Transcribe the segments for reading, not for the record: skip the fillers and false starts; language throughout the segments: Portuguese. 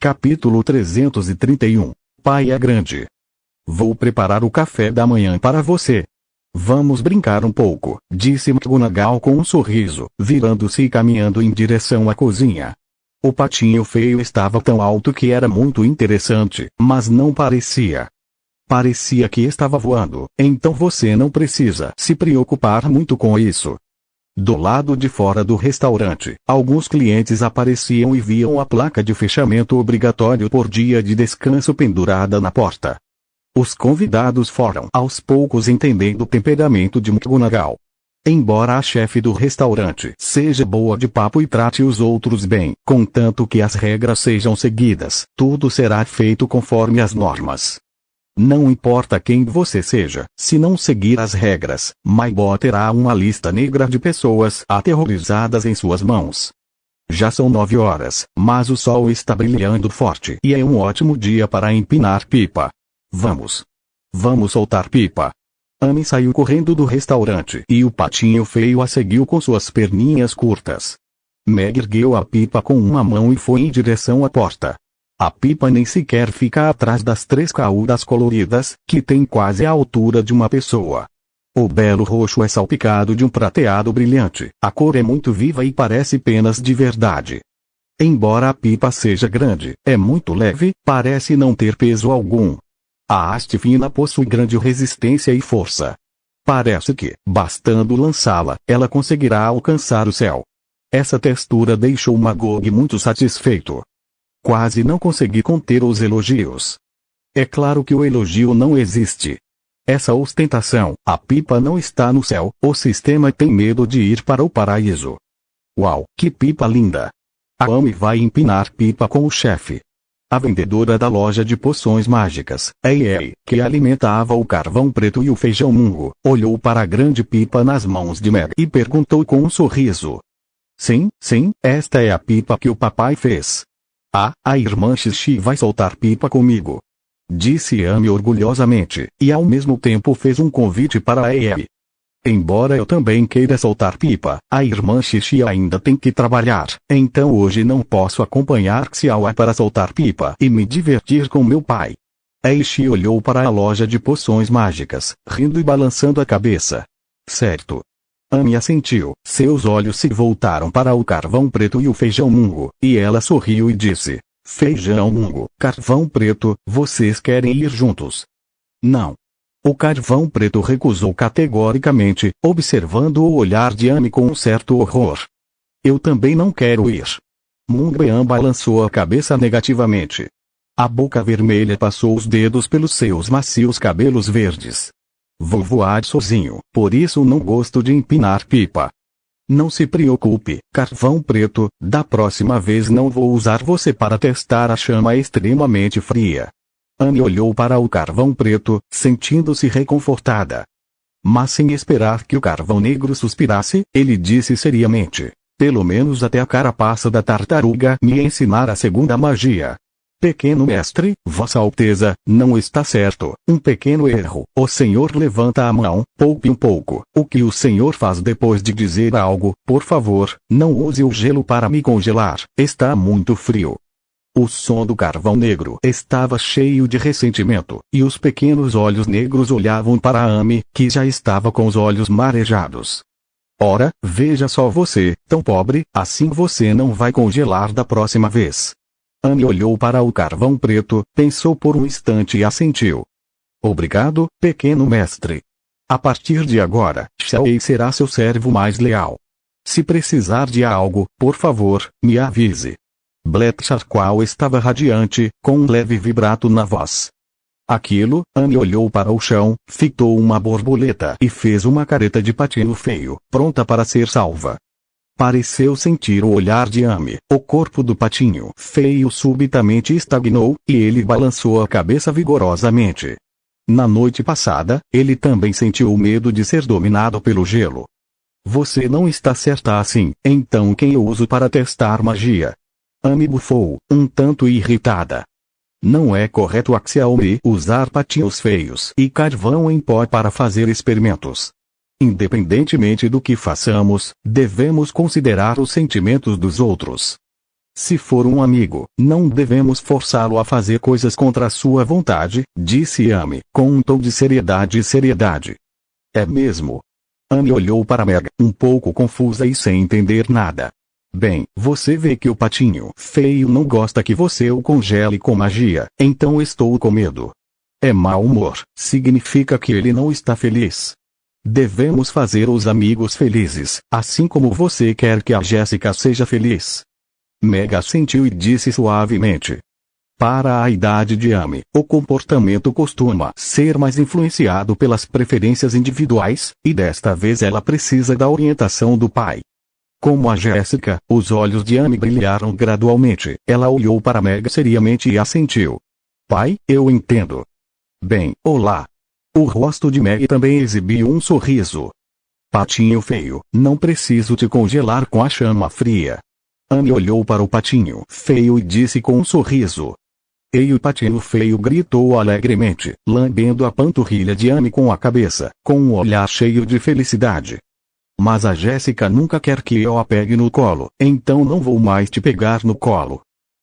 Capítulo 331. Pai é grande. Vou preparar o café da manhã para você. Vamos brincar um pouco, disse McGonagall com um sorriso, virando-se e caminhando em direção à cozinha. O patinho feio estava tão alto que era muito interessante, mas não parecia. Parecia que estava voando, então você não precisa se preocupar muito com isso. Do lado de fora do restaurante, alguns clientes apareciam e viam a placa de fechamento obrigatório por dia de descanso pendurada na porta. Os convidados foram aos poucos entendendo o temperamento de McGonagall. Embora a chefe do restaurante seja boa de papo e trate os outros bem, contanto que as regras sejam seguidas, tudo será feito conforme as normas. Não importa quem você seja, se não seguir as regras, Maibo terá uma lista negra de pessoas aterrorizadas em suas mãos. Já são 9 horas, mas o sol está brilhando forte e é um ótimo dia para empinar pipa. Vamos soltar pipa. Amy saiu correndo do restaurante e o patinho feio a seguiu com suas perninhas curtas. Meg ergueu a pipa com uma mão e foi em direção à porta. A pipa nem sequer fica atrás das 3 caudas coloridas, que tem quase a altura de uma pessoa. O belo roxo é salpicado de um prateado brilhante, a cor é muito viva e parece penas de verdade. Embora a pipa seja grande, é muito leve, parece não ter peso algum. A haste fina possui grande resistência e força. Parece que, bastando lançá-la, ela conseguirá alcançar o céu. Essa textura deixou Magog muito satisfeito. Quase não consegui conter os elogios. É claro que o elogio não existe. Essa ostentação, a pipa não está no céu, o sistema tem medo de ir para o paraíso. Uau, que pipa linda! A Amy vai empinar pipa com o chefe. A vendedora da loja de poções mágicas, Ei, que alimentava o carvão preto e o feijão mungo, olhou para a grande pipa nas mãos de Meg e perguntou com um sorriso. Sim, esta é a pipa que o papai fez. A irmã Xixi vai soltar pipa comigo. Disse Amy orgulhosamente, e ao mesmo tempo fez um convite para a Ei. Embora eu também queira soltar pipa, a irmã Xixi ainda tem que trabalhar, então hoje não posso acompanhar Xiao para soltar pipa e me divertir com meu pai. Eishi olhou para a loja de poções mágicas, rindo e balançando a cabeça. Certo. Amy assentiu, seus olhos se voltaram para o carvão preto e o feijão mungo, e ela sorriu e disse, feijão mungo, carvão preto, vocês querem ir juntos? Não. O carvão preto recusou categoricamente, observando o olhar de Amy com um certo horror. Eu também não quero ir. Mungbean balançou a cabeça negativamente. A boca vermelha passou os dedos pelos seus macios cabelos verdes. Vou voar sozinho, por isso não gosto de empinar pipa. Não se preocupe, carvão preto, da próxima vez não vou usar você para testar a chama extremamente fria. Amy olhou para o carvão preto, sentindo-se reconfortada. Mas sem esperar que o carvão negro suspirasse, ele disse seriamente, pelo menos até a carapaça da tartaruga me ensinar a segunda magia. Pequeno mestre, Vossa Alteza, não está certo, um pequeno erro. O senhor levanta a mão, poupe um pouco. O que o senhor faz depois de dizer algo? Por favor, não use o gelo para me congelar, está muito frio. O som do carvão negro estava cheio de ressentimento, e os pequenos olhos negros olhavam para Amy, que já estava com os olhos marejados. Ora, veja só você, tão pobre, assim você não vai congelar da próxima vez. Amy olhou para o carvão preto, pensou por um instante e assentiu. Obrigado, pequeno mestre. A partir de agora, Xiaoei será seu servo mais leal. Se precisar de algo, por favor, me avise. Blet Charqual estava radiante, com um leve vibrato na voz. Aquilo, Amy olhou para o chão, fitou uma borboleta e fez uma careta de patinho feio, pronta para ser salva. Pareceu sentir o olhar de Amy. O corpo do patinho feio subitamente estagnou, e ele balançou a cabeça vigorosamente. Na noite passada, ele também sentiu o medo de ser dominado pelo gelo. Você não está certa assim, então quem eu uso para testar magia? Amy bufou, um tanto irritada. Não é correto a Xiaomi usar patinhos feios e carvão em pó para fazer experimentos. Independentemente do que façamos, devemos considerar os sentimentos dos outros. Se for um amigo, não devemos forçá-lo a fazer coisas contra a sua vontade, disse Amy, com um tom de seriedade. É mesmo? Amy olhou para Meg, um pouco confusa e sem entender nada. Bem, você vê que o patinho feio não gosta que você o congele com magia, então estou com medo. É mau humor, significa que ele não está feliz. Devemos fazer os amigos felizes, assim como você quer que a Jéssica seja feliz. Meg assentiu e disse suavemente. Para a idade de Amy, o comportamento costuma ser mais influenciado pelas preferências individuais, e desta vez ela precisa da orientação do pai. Como a Jéssica, os olhos de Amy brilharam gradualmente. Ela olhou para Meg seriamente e assentiu. Pai, eu entendo. Bem, olá. O rosto de Meg também exibiu um sorriso. Patinho feio, não preciso te congelar com a chama fria. Amy olhou para o patinho feio e disse com um sorriso. Ei, o patinho feio gritou alegremente, lambendo a panturrilha de Amy com a cabeça, com um olhar cheio de felicidade. Mas a Jéssica nunca quer que eu a pegue no colo, então não vou mais te pegar no colo.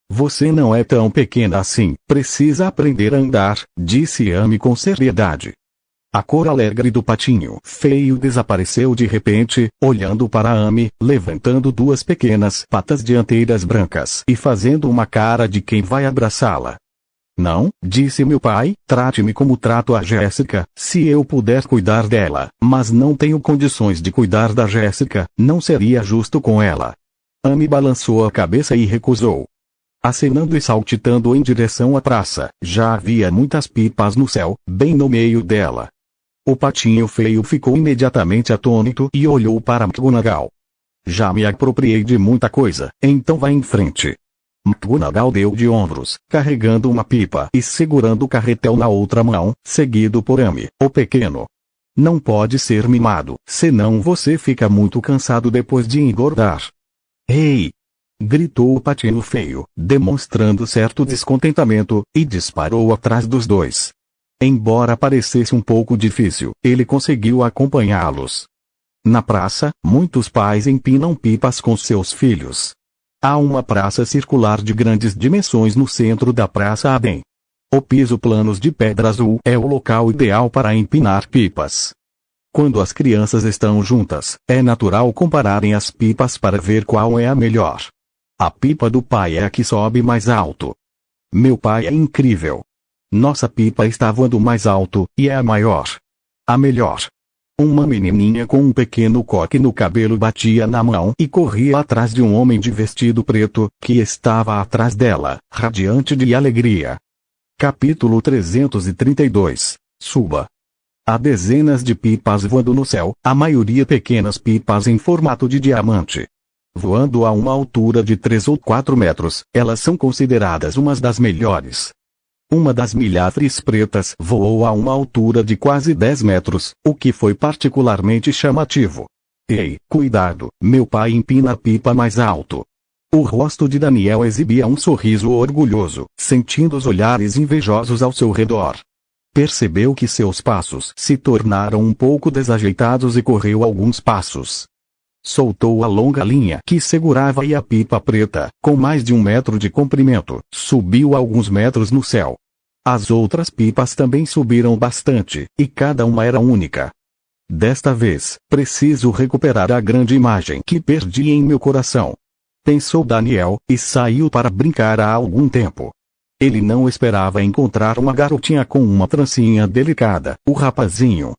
Você não é tão pequena assim, precisa aprender a andar, disse Amy com seriedade. A cor alegre do patinho feio desapareceu de repente, olhando para Amy, levantando duas pequenas patas dianteiras brancas e fazendo uma cara de quem vai abraçá-la. Não, disse meu pai, trate-me como trato a Jéssica, se eu puder cuidar dela, mas não tenho condições de cuidar da Jéssica, não seria justo com ela. Amy balançou a cabeça e recusou. Acenando e saltitando em direção à praça, já havia muitas pipas no céu, bem no meio dela. O patinho feio ficou imediatamente atônito e olhou para McGonagall. Já me apropriei de muita coisa, então vá em frente. McGonagall deu de ombros, carregando uma pipa e segurando o carretel na outra mão, seguido por Amy, o pequeno. Não pode ser mimado, senão você fica muito cansado depois de engordar. Ei! Gritou o patinho feio, demonstrando certo descontentamento, e disparou atrás dos dois. Embora parecesse um pouco difícil, ele conseguiu acompanhá-los. Na praça, muitos pais empinam pipas com seus filhos. Há uma praça circular de grandes dimensões no centro da Praça Aden. O piso plano de pedra azul é o local ideal para empinar pipas. Quando as crianças estão juntas, é natural compararem as pipas para ver qual é a melhor. A pipa do pai é a que sobe mais alto. Meu pai é incrível. Nossa pipa está voando mais alto, e é a maior. A melhor. Uma menininha com um pequeno coque no cabelo batia na mão e corria atrás de um homem de vestido preto, que estava atrás dela, radiante de alegria. Capítulo 332. Suba. Há dezenas de pipas voando no céu, a maioria pequenas pipas em formato de diamante. Voando a uma altura de 3 ou 4 metros, elas são consideradas umas das melhores. Uma das milhares pretas voou a uma altura de quase 10 metros, o que foi particularmente chamativo. Ei, cuidado, meu pai empina a pipa mais alto. O rosto de Daniel exibia um sorriso orgulhoso, sentindo os olhares invejosos ao seu redor. Percebeu que seus passos se tornaram um pouco desajeitados e correu alguns passos. Soltou a longa linha que segurava e a pipa preta, com mais de 1 metro de comprimento, subiu alguns metros no céu. As outras pipas também subiram bastante, e cada uma era única. Desta vez, preciso recuperar a grande imagem que perdi em meu coração. Pensou Daniel, e saiu para brincar há algum tempo. Ele não esperava encontrar uma garotinha com uma trancinha delicada, o rapazinho.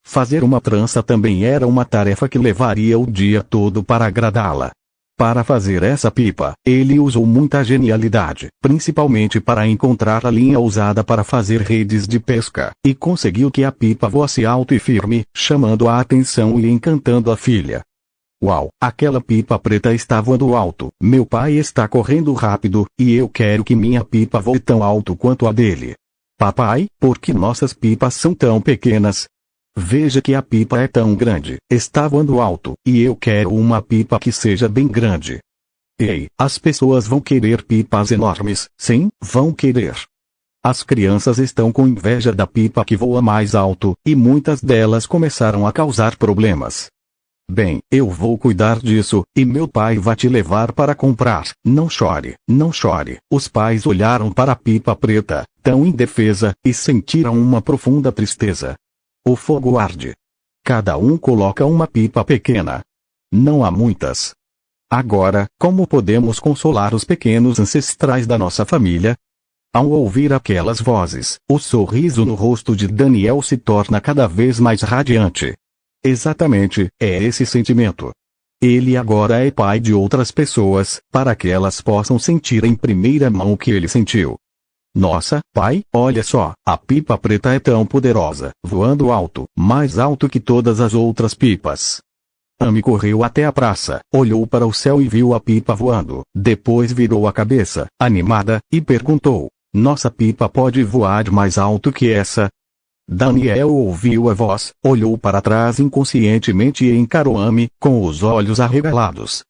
Fazer uma trança também era uma tarefa que levaria o dia todo para agradá-la. Para fazer essa pipa, ele usou muita genialidade, principalmente para encontrar a linha usada para fazer redes de pesca, e conseguiu que a pipa voasse alto e firme, chamando a atenção e encantando a filha. Uau, aquela pipa preta está voando alto, meu pai está correndo rápido, e eu quero que minha pipa voe tão alto quanto a dele. Papai, por que nossas pipas são tão pequenas? Veja que a pipa é tão grande, está voando alto, e eu quero uma pipa que seja bem grande. Ei, as pessoas vão querer pipas enormes, sim, vão querer. As crianças estão com inveja da pipa que voa mais alto, e muitas delas começaram a causar problemas. Bem, eu vou cuidar disso, e meu pai vai te levar para comprar. Não chore, não chore. Os pais olharam para a pipa preta, tão indefesa, e sentiram uma profunda tristeza. O fogo arde. Cada um coloca uma pipa pequena. Não há muitas. Agora, como podemos consolar os pequenos ancestrais da nossa família? Ao ouvir aquelas vozes, o sorriso no rosto de Daniel se torna cada vez mais radiante. Exatamente, é esse sentimento. Ele agora é pai de outras pessoas, para que elas possam sentir em primeira mão o que ele sentiu. Nossa, pai, olha só, a pipa preta é tão poderosa, voando alto, mais alto que todas as outras pipas. Amy correu até a praça, olhou para o céu e viu a pipa voando, depois virou a cabeça, animada, e perguntou, nossa pipa pode voar mais alto que essa? Daniel ouviu a voz, olhou para trás inconscientemente e encarou Amy, com os olhos arregalados.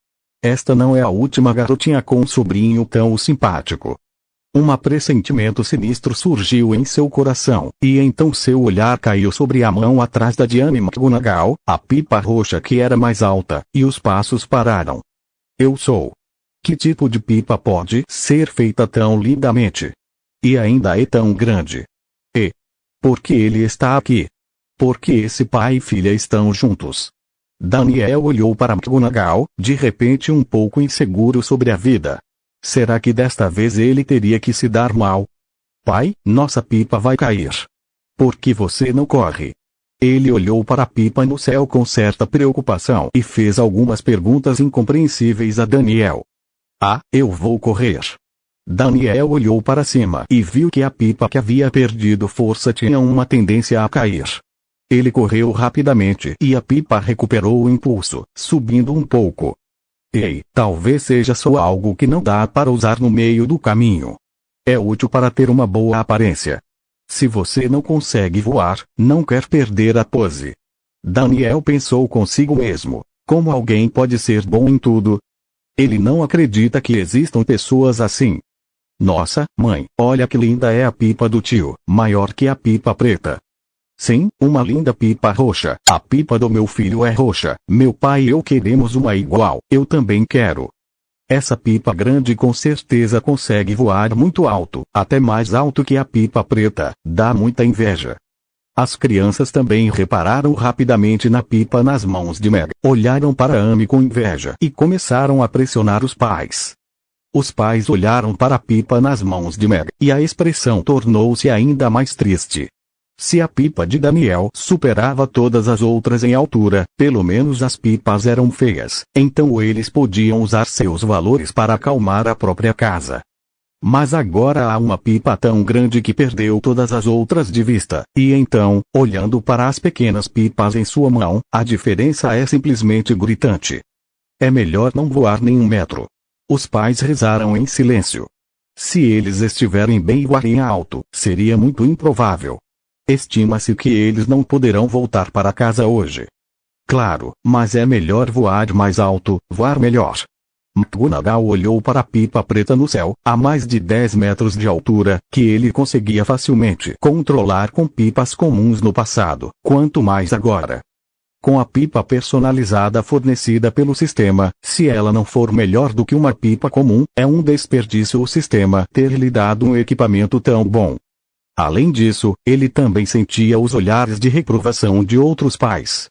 Esta não é a última garotinha com um sobrinho tão simpático. Um pressentimento sinistro surgiu em seu coração, e então seu olhar caiu sobre a mão atrás da Diane McGonagall, a pipa roxa que era mais alta, e os passos pararam. Eu sou. Que tipo de pipa pode ser feita tão lindamente? E ainda é tão grande? E por que ele está aqui? Por que esse pai e filha estão juntos? Daniel olhou para McGonagall, de repente um pouco inseguro sobre a vida. Será que desta vez ele teria que se dar mal? Pai, nossa pipa vai cair. Por que você não corre? Ele olhou para a pipa no céu com certa preocupação e fez algumas perguntas incompreensíveis a Daniel. Ah, eu vou correr. Daniel olhou para cima e viu que a pipa que havia perdido força tinha uma tendência a cair. Ele correu rapidamente e a pipa recuperou o impulso, subindo um pouco. Ei, talvez seja só algo que não dá para usar no meio do caminho. É útil para ter uma boa aparência. Se você não consegue voar, não quer perder a pose. Daniel pensou consigo mesmo, como alguém pode ser bom em tudo? Ele não acredita que existam pessoas assim. Nossa, mãe, olha que linda é a pipa do tio, maior que a pipa preta. Sim, uma linda pipa roxa. A pipa do meu filho é roxa. Meu pai e eu queremos uma igual. Eu também quero. Essa pipa grande com certeza consegue voar muito alto, até mais alto que a pipa preta. Dá muita inveja. As crianças também repararam rapidamente na pipa nas mãos de Meg. Olharam para Amy com inveja e começaram a pressionar os pais. Os pais olharam para a pipa nas mãos de Meg, e a expressão tornou-se ainda mais triste. Se a pipa de Daniel superava todas as outras em altura, pelo menos as pipas eram feias, então eles podiam usar seus valores para acalmar a própria casa. Mas agora há uma pipa tão grande que perdeu todas as outras de vista, e então, olhando para as pequenas pipas em sua mão, a diferença é simplesmente gritante. É melhor não voar nem 1 metro. Os pais rezaram em silêncio. Se eles estiverem bem e voarem alto, seria muito improvável. Estima-se que eles não poderão voltar para casa hoje. Claro, mas é melhor voar mais alto, voar melhor. McGonagall olhou para a pipa preta no céu, a mais de 10 metros de altura, que ele conseguia facilmente controlar com pipas comuns no passado, quanto mais agora. Com a pipa personalizada fornecida pelo sistema, se ela não for melhor do que uma pipa comum, é um desperdício o sistema ter lhe dado um equipamento tão bom. Além disso, ele também sentia os olhares de reprovação de outros pais.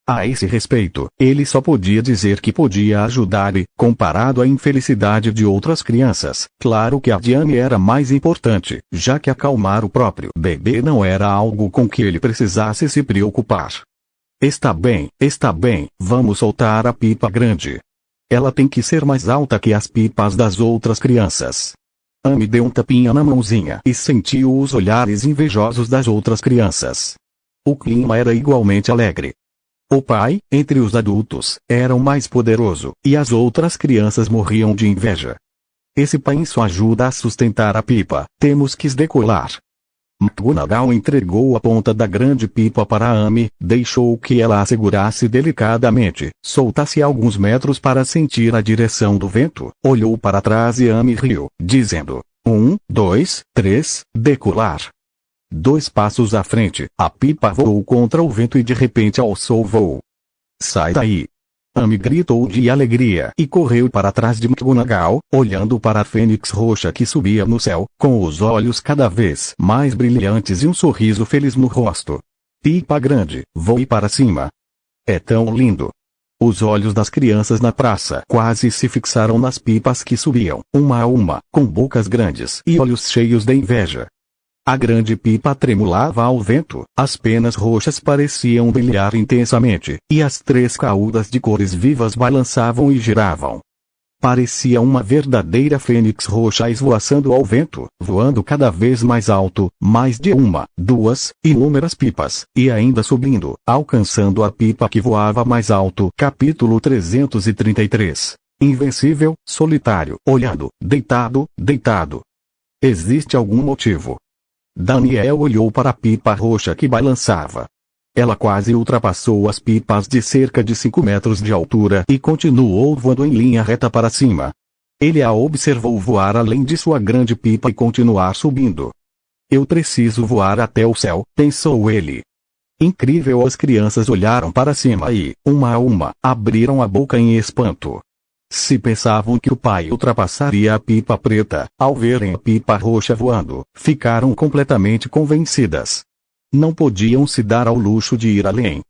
A esse respeito, ele só podia dizer que podia ajudar e, comparado à infelicidade de outras crianças, claro que a Diane era mais importante, já que acalmar o próprio bebê não era algo com que ele precisasse se preocupar. Está bem, vamos soltar a pipa grande. Ela tem que ser mais alta que as pipas das outras crianças. Amy deu um tapinha na mãozinha e sentiu os olhares invejosos das outras crianças. O clima era igualmente alegre. O pai, entre os adultos, era o mais poderoso, e as outras crianças morriam de inveja. Esse pai só ajuda a sustentar a pipa, temos que decolar. McGonagall entregou a ponta da grande pipa para Amy, deixou que ela a segurasse delicadamente, soltasse alguns metros para sentir a direção do vento, olhou para trás e Amy riu, dizendo, 1, 2, 3, decolar. 2 passos à frente, a pipa voou contra o vento e de repente alçou o voo. Sai daí, Amy gritou de alegria e correu para trás de McGonagall, olhando para a fênix roxa que subia no céu, com os olhos cada vez mais brilhantes e um sorriso feliz no rosto. Pipa grande, voe para cima. É tão lindo. Os olhos das crianças na praça quase se fixaram nas pipas que subiam, uma a uma, com bocas grandes e olhos cheios de inveja. A grande pipa tremulava ao vento, as penas roxas pareciam brilhar intensamente, e as 3 caudas de cores vivas balançavam e giravam. Parecia uma verdadeira fênix roxa esvoaçando ao vento, voando cada vez mais alto, mais de uma, 2, inúmeras pipas, e ainda subindo, alcançando a pipa que voava mais alto. Capítulo 333. Invencível, solitário, olhando, deitado, deitado. Existe algum motivo? Daniel olhou para a pipa roxa que balançava. Ela quase ultrapassou as pipas de cerca de 5 metros de altura e continuou voando em linha reta para cima. Ele a observou voar além de sua grande pipa e continuar subindo. Eu preciso voar até o céu, pensou ele. Incrível! As crianças olharam para cima e, uma a uma, abriram a boca em espanto. Se pensavam que o pai ultrapassaria a pipa preta, ao verem a pipa roxa voando, ficaram completamente convencidas. Não podiam se dar ao luxo de ir além.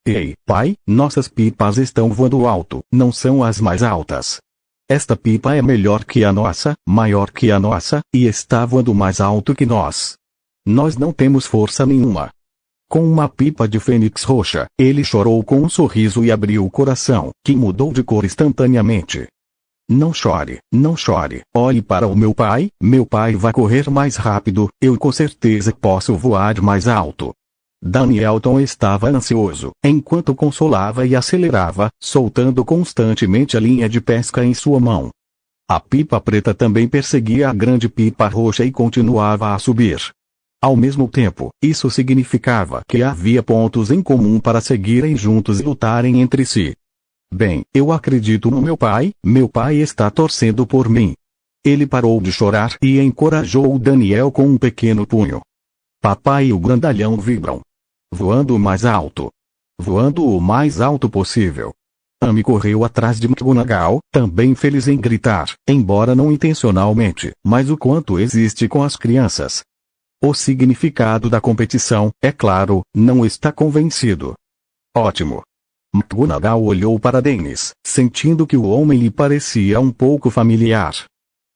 Ei, pai, nossas pipas estão voando alto, não são as mais altas. Esta pipa é melhor que a nossa, maior que a nossa, e está voando mais alto que nós. Nós não temos força nenhuma. Com uma pipa de fênix roxa, ele chorou com um sorriso e abriu o coração, que mudou de cor instantaneamente. Não chore, não chore, olhe para o meu pai vai correr mais rápido, eu com certeza posso voar mais alto. Danielton estava ansioso, enquanto consolava e acelerava, soltando constantemente a linha de pesca em sua mão. A pipa preta também perseguia a grande pipa roxa e continuava a subir. Ao mesmo tempo, isso significava que havia pontos em comum para seguirem juntos e lutarem entre si. Bem, eu acredito no meu pai está torcendo por mim. Ele parou de chorar e encorajou o Daniel com um pequeno punho. Papai e o grandalhão vibram. Voando mais alto. Voando o mais alto possível. Amy correu atrás de McGonagall, também feliz em gritar, embora não intencionalmente, mas o quanto existe com as crianças. O significado da competição, é claro, não está convencido. Ótimo. McGonagall olhou para Dennis, sentindo que o homem lhe parecia um pouco familiar.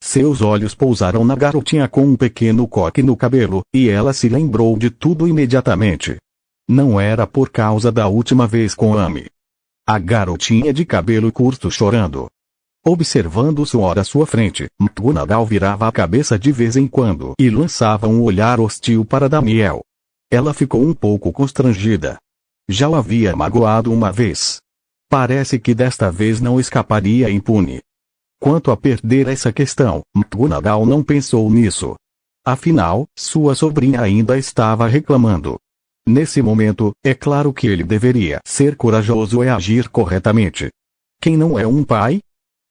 Seus olhos pousaram na garotinha com um pequeno coque no cabelo, e ela se lembrou de tudo imediatamente. Não era por causa da última vez com Amy. A garotinha de cabelo curto chorando. Observando o suor à sua frente, McGonagall virava a cabeça de vez em quando e lançava um olhar hostil para Daniel. Ela ficou um pouco constrangida. Já o havia magoado uma vez. Parece que desta vez não escaparia impune. Quanto a perder essa questão, McGonagall não pensou nisso. Afinal, sua sobrinha ainda estava reclamando. Nesse momento, é claro que ele deveria ser corajoso e agir corretamente. Quem não é um pai?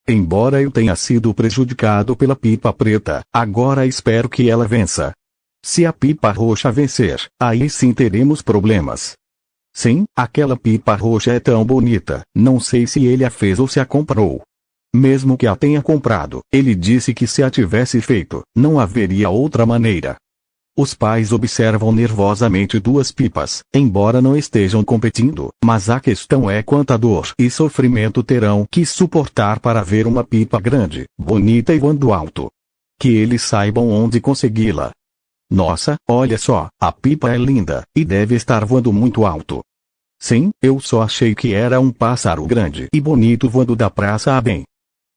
Embora eu tenha sido prejudicado pela pipa preta, agora espero que ela vença. Se a pipa roxa vencer, aí sim teremos problemas. Sim, aquela pipa roxa é tão bonita, não sei se ele a fez ou se a comprou. Mesmo que a tenha comprado, ele disse que se a tivesse feito, não haveria outra maneira. Os pais observam nervosamente duas pipas, embora não estejam competindo, mas a questão é quanta dor e sofrimento terão que suportar para ver uma pipa grande, bonita e voando alto. Que eles saibam onde consegui-la. Nossa, olha só, a pipa é linda, e deve estar voando muito alto. Sim, eu só achei que era um pássaro grande e bonito voando da praça a bem.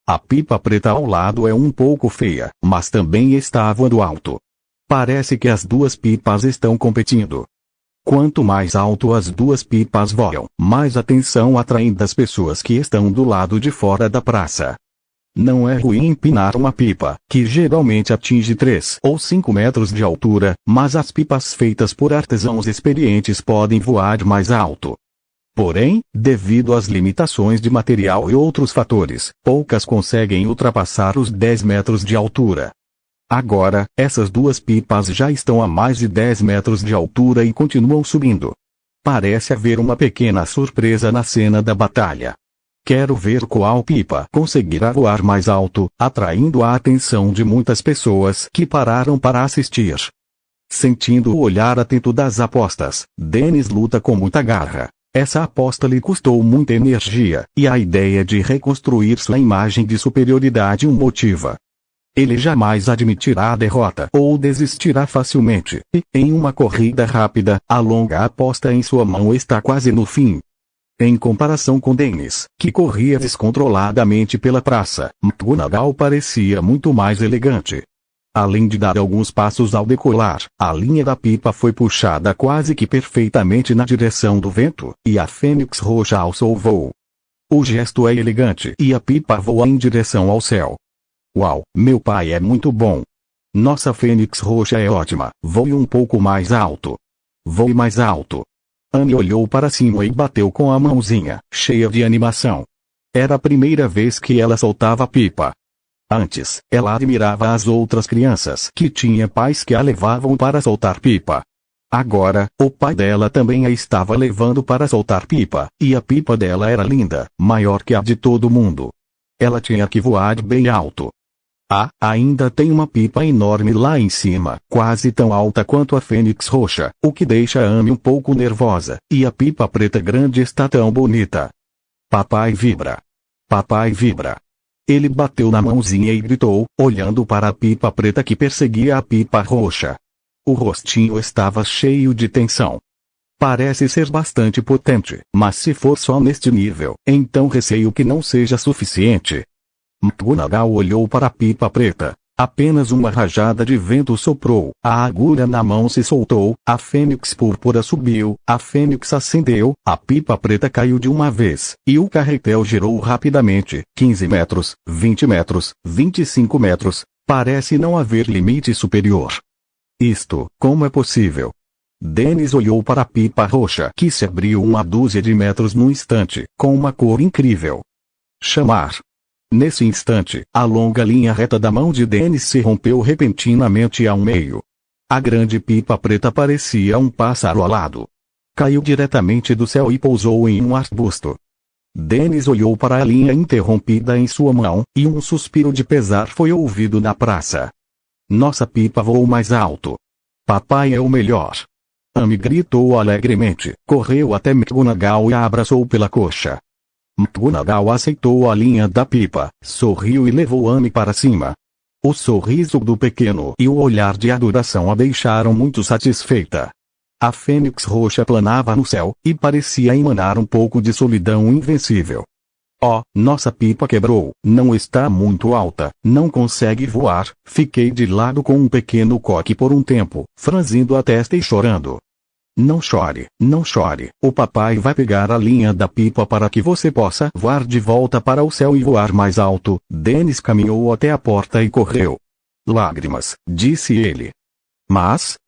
A pipa preta ao lado é um pouco feia, mas também está voando alto. Parece que as duas pipas estão competindo. Quanto mais alto as duas pipas voam, mais atenção atraem das pessoas que estão do lado de fora da praça. Não é ruim empinar uma pipa, que geralmente atinge 3 ou 5 metros de altura, mas as pipas feitas por artesãos experientes podem voar mais alto. Porém, devido às limitações de material e outros fatores, poucas conseguem ultrapassar os 10 metros de altura. Agora, essas duas pipas já estão a mais de 10 metros de altura e continuam subindo. Parece haver uma pequena surpresa na cena da batalha. Quero ver qual pipa conseguirá voar mais alto, atraindo a atenção de muitas pessoas que pararam para assistir. Sentindo o olhar atento das apostas, Dennis luta com muita garra. Essa aposta lhe custou muita energia, e a ideia de reconstruir sua imagem de superioridade o motiva. Ele jamais admitirá a derrota ou desistirá facilmente, e, em uma corrida rápida, a longa aposta em sua mão está quase no fim. Em comparação com Dennis, que corria descontroladamente pela praça, McGonagall parecia muito mais elegante. Além de dar alguns passos ao decolar, a linha da pipa foi puxada quase que perfeitamente na direção do vento, e a Fênix Roxa alçou o voo. O gesto é elegante e a pipa voa em direção ao céu. Uau, meu pai é muito bom. Nossa Fênix Roxa é ótima, voe um pouco mais alto. Voe mais alto. Anne olhou para cima e bateu com a mãozinha, cheia de animação. Era a primeira vez que ela soltava a pipa. Antes, ela admirava as outras crianças que tinha pais que a levavam para soltar pipa. Agora, o pai dela também a estava levando para soltar pipa, e a pipa dela era linda, maior que a de todo mundo. Ela tinha que voar bem alto. Ainda tem uma pipa enorme lá em cima, quase tão alta quanto a Fênix Roxa, o que deixa a Amy um pouco nervosa, e a pipa preta grande está tão bonita. Papai vibra. Papai vibra. Ele bateu na mãozinha e gritou, olhando para a pipa preta que perseguia a pipa roxa. O rostinho estava cheio de tensão. Parece ser bastante potente, mas se for só neste nível, então receio que não seja suficiente. McGonagall olhou para a pipa preta. Apenas uma rajada de vento soprou, a agulha na mão se soltou, a fênix púrpura subiu, a fênix acendeu, a pipa preta caiu de uma vez, e o carretel girou rapidamente, 15 metros, 20 metros, 25 metros, parece não haver limite superior. Como é possível? Dennis olhou para a pipa roxa que se abriu uma dúzia de metros num instante, com uma cor incrível. Chamar. Nesse instante, a longa linha reta da mão de Dennis se rompeu repentinamente ao meio. A grande pipa preta parecia um pássaro alado. Caiu diretamente do céu e pousou em um arbusto. Dennis olhou para a linha interrompida em sua mão, e um suspiro de pesar foi ouvido na praça. Nossa pipa voou mais alto. Papai é o melhor. Amy gritou alegremente, correu até McGonagall e a abraçou pela coxa. McGonagall aceitou a linha da pipa, sorriu e levou Amy para cima. O sorriso do pequeno e o olhar de adoração a deixaram muito satisfeita. A fênix roxa planava no céu, e parecia emanar um pouco de solidão invencível. Nossa pipa quebrou, não está muito alta, não consegue voar. Fiquei de lado com um pequeno coque por um tempo, franzindo a testa e chorando. Não chore, não chore, o papai vai pegar a linha da pipa para que você possa voar de volta para o céu e voar mais alto. Dennis caminhou até a porta e correu. Lágrimas, disse ele. Mas,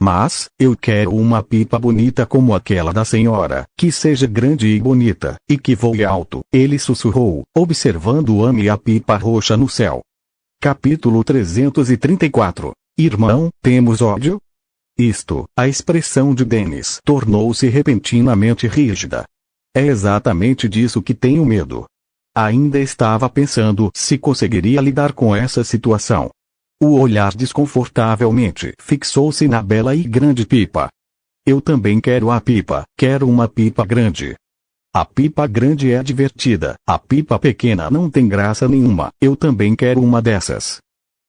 eu quero uma pipa bonita como aquela da senhora, que seja grande e bonita, e que voe alto, ele sussurrou, observando Amy e a pipa roxa no céu. Capítulo 334. Irmão, temos ódio? A expressão de Dennis tornou-se repentinamente rígida. É exatamente disso que tenho medo. Ainda estava pensando se conseguiria lidar com essa situação. O olhar desconfortavelmente fixou-se na bela e grande pipa. Eu também quero a pipa, quero uma pipa grande. A pipa grande é divertida, a pipa pequena não tem graça nenhuma, eu também quero uma dessas.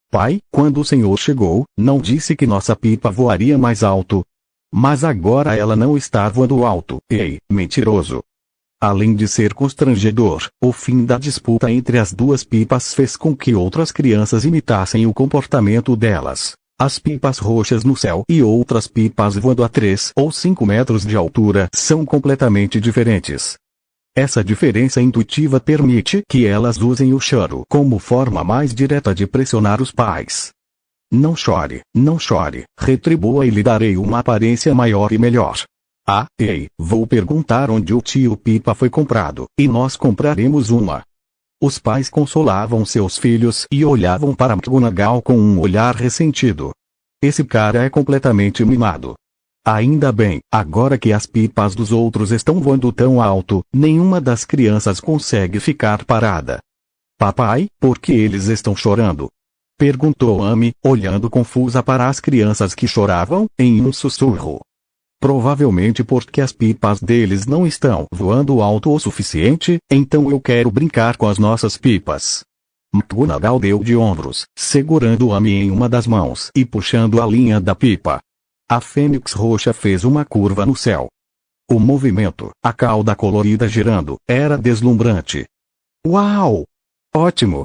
Pai, quando o senhor chegou, não disse que nossa pipa voaria mais alto? Mas agora ela não está voando alto. Ei, mentiroso! Além de ser constrangedor, o fim da disputa entre as duas pipas fez com que outras crianças imitassem o comportamento delas. As pipas roxas no céu e outras pipas voando a 3 ou 5 metros de altura são completamente diferentes. Essa diferença intuitiva permite que elas usem o choro como forma mais direta de pressionar os pais. Não chore, retribua e lhe darei uma aparência maior e melhor. Vou perguntar onde o tio Pipa foi comprado, e nós compraremos uma. Os pais consolavam seus filhos e olhavam para McGonagall com um olhar ressentido. Esse cara é completamente mimado. Ainda bem, agora que as pipas dos outros estão voando tão alto, nenhuma das crianças consegue ficar parada. Papai, por que eles estão chorando? Perguntou Amy, olhando confusa para as crianças que choravam, em um sussurro. Provavelmente porque as pipas deles não estão voando alto o suficiente, então eu quero brincar com as nossas pipas. McGonagall deu de ombros, segurando Amy em uma das mãos e puxando a linha da pipa. A fênix roxa fez uma curva no céu. O movimento, a cauda colorida girando, era deslumbrante. Uau! Ótimo!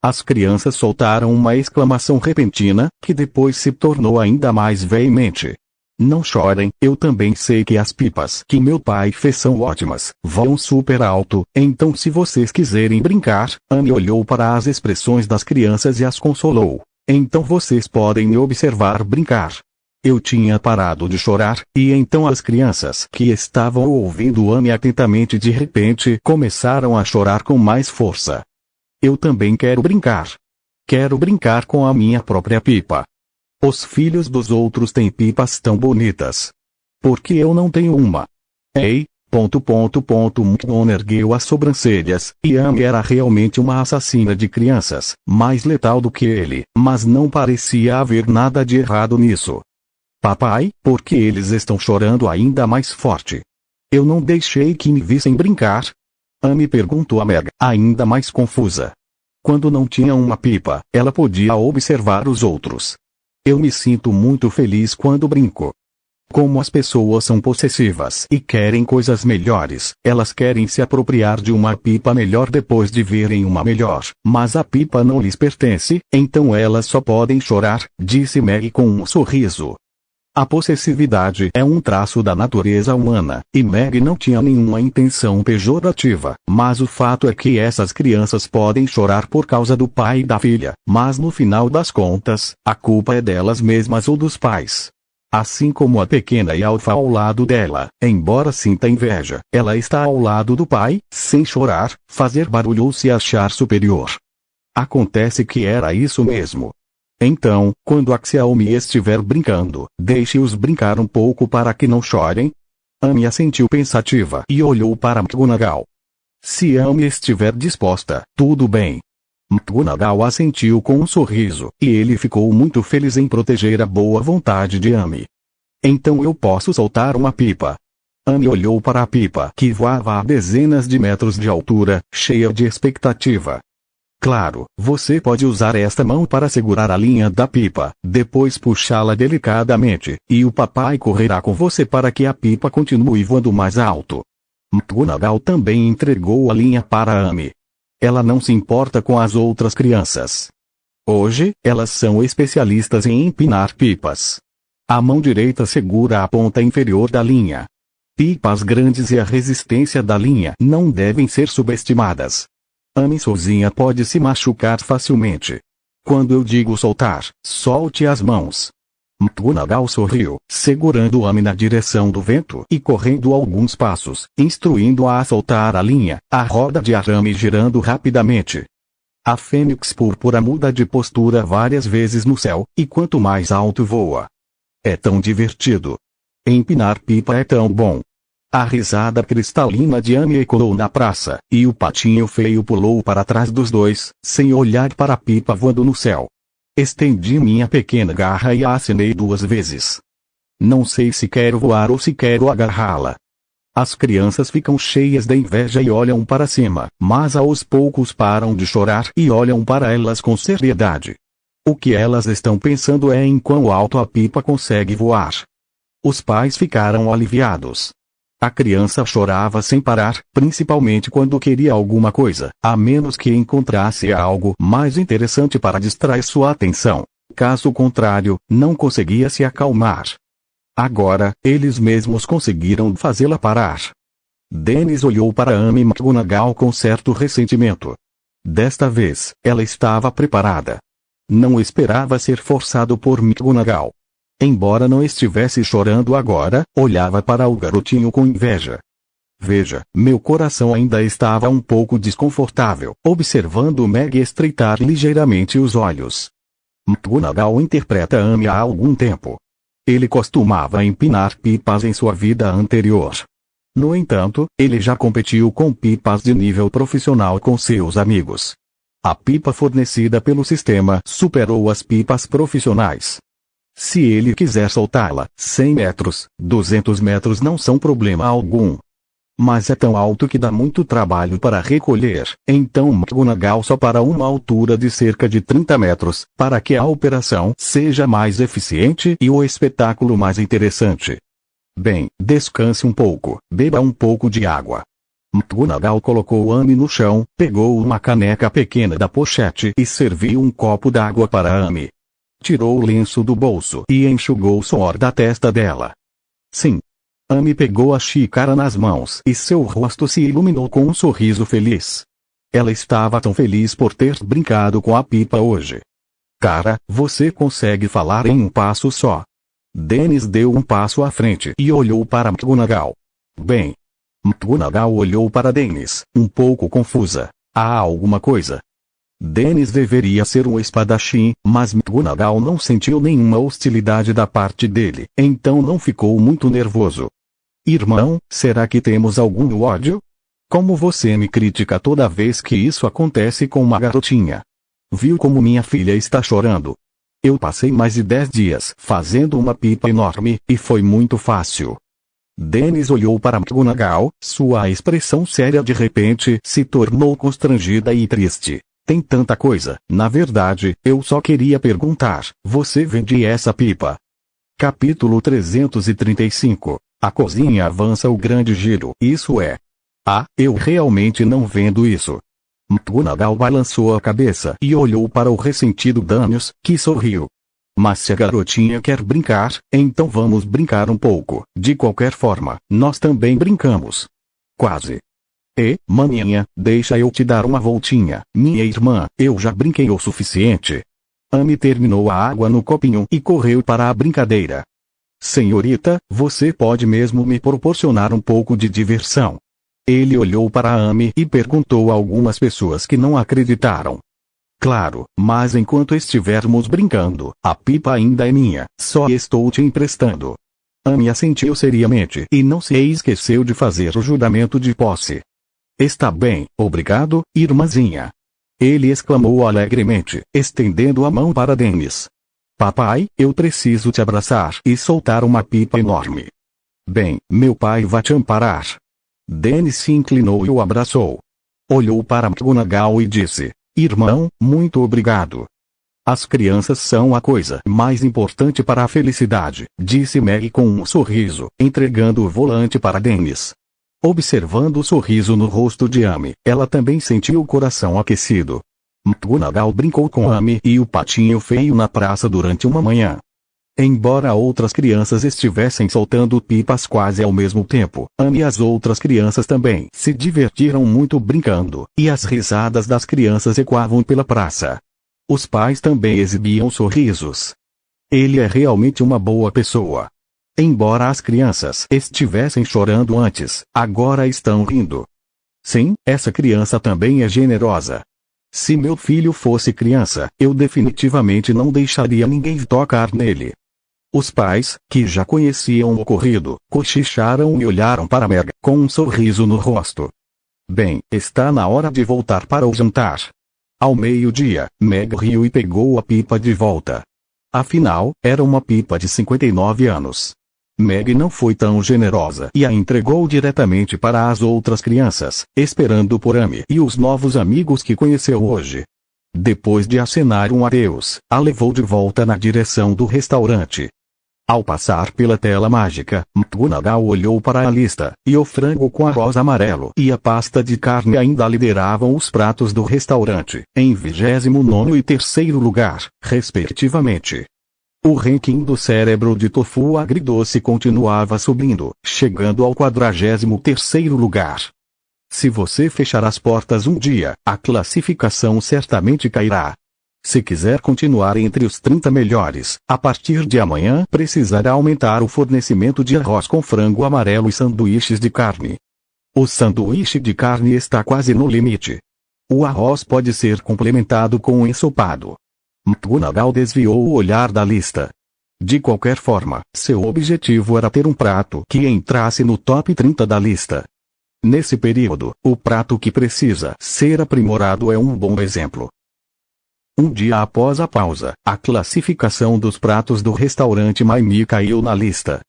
As crianças soltaram uma exclamação repentina, que depois se tornou ainda mais veemente. Não chorem, eu também sei que as pipas que meu pai fez são ótimas, voam super alto, então se vocês quiserem brincar, Amy olhou para as expressões das crianças e as consolou. Então vocês podem me observar brincar. Eu tinha parado de chorar, e então as crianças que estavam ouvindo Amy atentamente de repente começaram a chorar com mais força. Eu também quero brincar. Quero brincar com a minha própria pipa. Os filhos dos outros têm pipas tão bonitas. Por que eu não tenho uma? Ei, ... McGonagall ergueu as sobrancelhas, e Amy era realmente uma assassina de crianças, mais letal do que ele, mas não parecia haver nada de errado nisso. Papai, por que eles estão chorando ainda mais forte? Eu não deixei que me vissem brincar? Amy perguntou a Meg, ainda mais confusa. Quando não tinha uma pipa, ela podia observar os outros. Eu me sinto muito feliz quando brinco. Como as pessoas são possessivas e querem coisas melhores, elas querem se apropriar de uma pipa melhor depois de verem uma melhor, mas a pipa não lhes pertence, então elas só podem chorar, disse Meg com um sorriso. A possessividade é um traço da natureza humana, e Meg não tinha nenhuma intenção pejorativa, mas o fato é que essas crianças podem chorar por causa do pai e da filha, mas no final das contas, a culpa é delas mesmas ou dos pais. Assim como a pequena Alpha ao lado dela, embora sinta inveja, ela está ao lado do pai, sem chorar, fazer barulho ou se achar superior. Acontece que era isso mesmo. Então, quando Axelme estiver brincando, deixe-os brincar um pouco para que não chorem. Amy assentiu pensativa e olhou para McGonagall. Se Amy estiver disposta, tudo bem. McGonagall assentiu com um sorriso, e ele ficou muito feliz em proteger a boa vontade de Amy. Então eu posso soltar uma pipa. Amy olhou para a pipa que voava a dezenas de metros de altura, cheia de expectativa. Claro, você pode usar esta mão para segurar a linha da pipa, depois puxá-la delicadamente, e o papai correrá com você para que a pipa continue voando mais alto. McGonagall também entregou a linha para Amy. Ela não se importa com as outras crianças. Hoje, elas são especialistas em empinar pipas. A mão direita segura a ponta inferior da linha. Pipas grandes e a resistência da linha não devem ser subestimadas. Amy sozinha pode se machucar facilmente. Quando eu digo soltar, solte as mãos. McGonagall sorriu, segurando Amy na direção do vento e correndo alguns passos, instruindo-a a soltar a linha, a roda de arame girando rapidamente. A fênix púrpura muda de postura várias vezes no céu, e quanto mais alto voa. É tão divertido. Empinar pipa é tão bom. A risada cristalina de Amy ecoou na praça, e o patinho feio pulou para trás dos dois, sem olhar para a pipa voando no céu. Estendi minha pequena garra e a acenei 2 vezes. Não sei se quero voar ou se quero agarrá-la. As crianças ficam cheias de inveja e olham para cima, mas aos poucos param de chorar e olham para elas com seriedade. O que elas estão pensando é em quão alto a pipa consegue voar. Os pais ficaram aliviados. A criança chorava sem parar, principalmente quando queria alguma coisa, a menos que encontrasse algo mais interessante para distrair sua atenção. Caso contrário, não conseguia se acalmar. Agora, eles mesmos conseguiram fazê-la parar. Dennis olhou para Amy McGonagall com certo ressentimento. Desta vez, ela estava preparada. Não esperava ser forçado por McGonagall. Embora não estivesse chorando agora, olhava para o garotinho com inveja. Veja, meu coração ainda estava um pouco desconfortável, observando Meg estreitar ligeiramente os olhos. McGonagall interpreta Amy há algum tempo. Ele costumava empinar pipas em sua vida anterior. No entanto, ele já competiu com pipas de nível profissional com seus amigos. A pipa fornecida pelo sistema superou as pipas profissionais. Se ele quiser soltá-la, 100 metros, 200 metros não são problema algum. Mas é tão alto que dá muito trabalho para recolher, então McGonagall só para uma altura de cerca de 30 metros, para que a operação seja mais eficiente e o espetáculo mais interessante. Bem, descanse um pouco, beba um pouco de água. McGonagall colocou Amy no chão, pegou uma caneca pequena da pochete e serviu um copo d'água para Amy. Tirou o lenço do bolso e enxugou o suor da testa dela. Sim. Amy pegou a xícara nas mãos e seu rosto se iluminou com um sorriso feliz. Ela estava tão feliz por ter brincado com a pipa hoje. Cara, você consegue falar em um passo só. Dennis deu um passo à frente e olhou para McGonagall. Bem. McGonagall olhou para Dennis, um pouco confusa. Há alguma coisa? Dennis deveria ser um espadachim, mas McGonagall não sentiu nenhuma hostilidade da parte dele, então não ficou muito nervoso. Irmão, será que temos algum ódio? Como você me critica toda vez que isso acontece com uma garotinha? Viu como minha filha está chorando? Eu passei mais de 10 dias fazendo uma pipa enorme, e foi muito fácil. Dennis olhou para McGonagall, sua expressão séria de repente se tornou constrangida e triste. Tem tanta coisa, na verdade, eu só queria perguntar, você vende essa pipa? Capítulo 335. A cozinha avança o grande giro, isso é. Ah, eu realmente não vendo isso. McGonagall balançou a cabeça e olhou para o ressentido Danius, que sorriu. Mas se a garotinha quer brincar, então vamos brincar um pouco, de qualquer forma, nós também brincamos. Quase. Maninha, deixa eu te dar uma voltinha, minha irmã, eu já brinquei o suficiente. Amy terminou a água no copinho e correu para a brincadeira. Senhorita, você pode mesmo me proporcionar um pouco de diversão? Ele olhou para Amy e perguntou a algumas pessoas que não acreditaram. Claro, mas enquanto estivermos brincando, a pipa ainda é minha, só estou te emprestando. Amy assentiu seriamente e não se esqueceu de fazer o juramento de posse. Está bem, obrigado, irmãzinha. Ele exclamou alegremente, estendendo a mão para Dennis. Papai, eu preciso te abraçar e soltar uma pipa enorme. Bem, meu pai vai te amparar. Dennis se inclinou e o abraçou. Olhou para McGonagall e disse, irmão, muito obrigado. As crianças são a coisa mais importante para a felicidade, disse Meg com um sorriso, entregando o volante para Dennis. Observando o sorriso no rosto de Amy, ela também sentiu o coração aquecido. McGonagall brincou com Amy e o patinho feio na praça durante uma manhã. Embora outras crianças estivessem soltando pipas quase ao mesmo tempo, Amy e as outras crianças também se divertiram muito brincando, e as risadas das crianças ecoavam pela praça. Os pais também exibiam sorrisos. Ele é realmente uma boa pessoa. Embora as crianças estivessem chorando antes, agora estão rindo. Sim, essa criança também é generosa. Se meu filho fosse criança, eu definitivamente não deixaria ninguém tocar nele. Os pais, que já conheciam o ocorrido, cochicharam e olharam para Meg, com um sorriso no rosto. Bem, está na hora de voltar para o jantar. Ao meio-dia, Meg riu e pegou a pipa de volta. Afinal, era uma pipa de 59 anos. Meg não foi tão generosa e a entregou diretamente para as outras crianças, esperando por Amy e os novos amigos que conheceu hoje. Depois de acenar um adeus, a levou de volta na direção do restaurante. Ao passar pela tela mágica, McGonagall olhou para a lista, e o frango com arroz amarelo e a pasta de carne ainda lideravam os pratos do restaurante, em 29º e 3º lugar, respectivamente. O ranking do cérebro de tofu agridoce continuava subindo, chegando ao 43º lugar. Se você fechar as portas um dia, a classificação certamente cairá. Se quiser continuar entre os 30 melhores, a partir de amanhã precisará aumentar o fornecimento de arroz com frango amarelo e sanduíches de carne. O sanduíche de carne está quase no limite. O arroz pode ser complementado com um ensopado. McGonagall desviou o olhar da lista. De qualquer forma, seu objetivo era ter um prato que entrasse no top 30 da lista. Nesse período, o prato que precisa ser aprimorado é um bom exemplo. Um dia após a pausa, a classificação dos pratos do restaurante Maimi caiu na lista.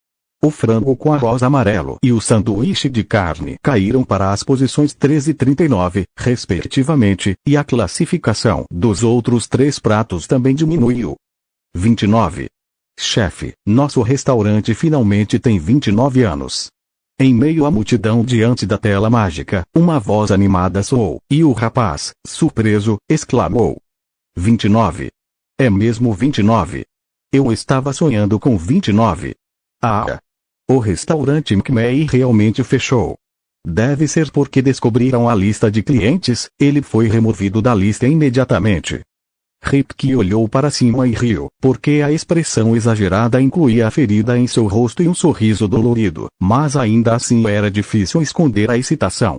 O frango com arroz amarelo e o sanduíche de carne caíram para as posições 13 e 39, respectivamente, e a classificação dos outros 3 pratos também diminuiu. 29. Chefe, nosso restaurante finalmente tem 29 anos. Em meio à multidão diante da tela mágica, uma voz animada soou, e o rapaz, surpreso, exclamou: 29. É mesmo 29. Eu estava sonhando com 29. Ah! O restaurante McMay realmente fechou. Deve ser porque descobriram a lista de clientes, ele foi removido da lista imediatamente. Ripke olhou para cima e riu, porque a expressão exagerada incluía a ferida em seu rosto e um sorriso dolorido, mas ainda assim era difícil esconder a excitação.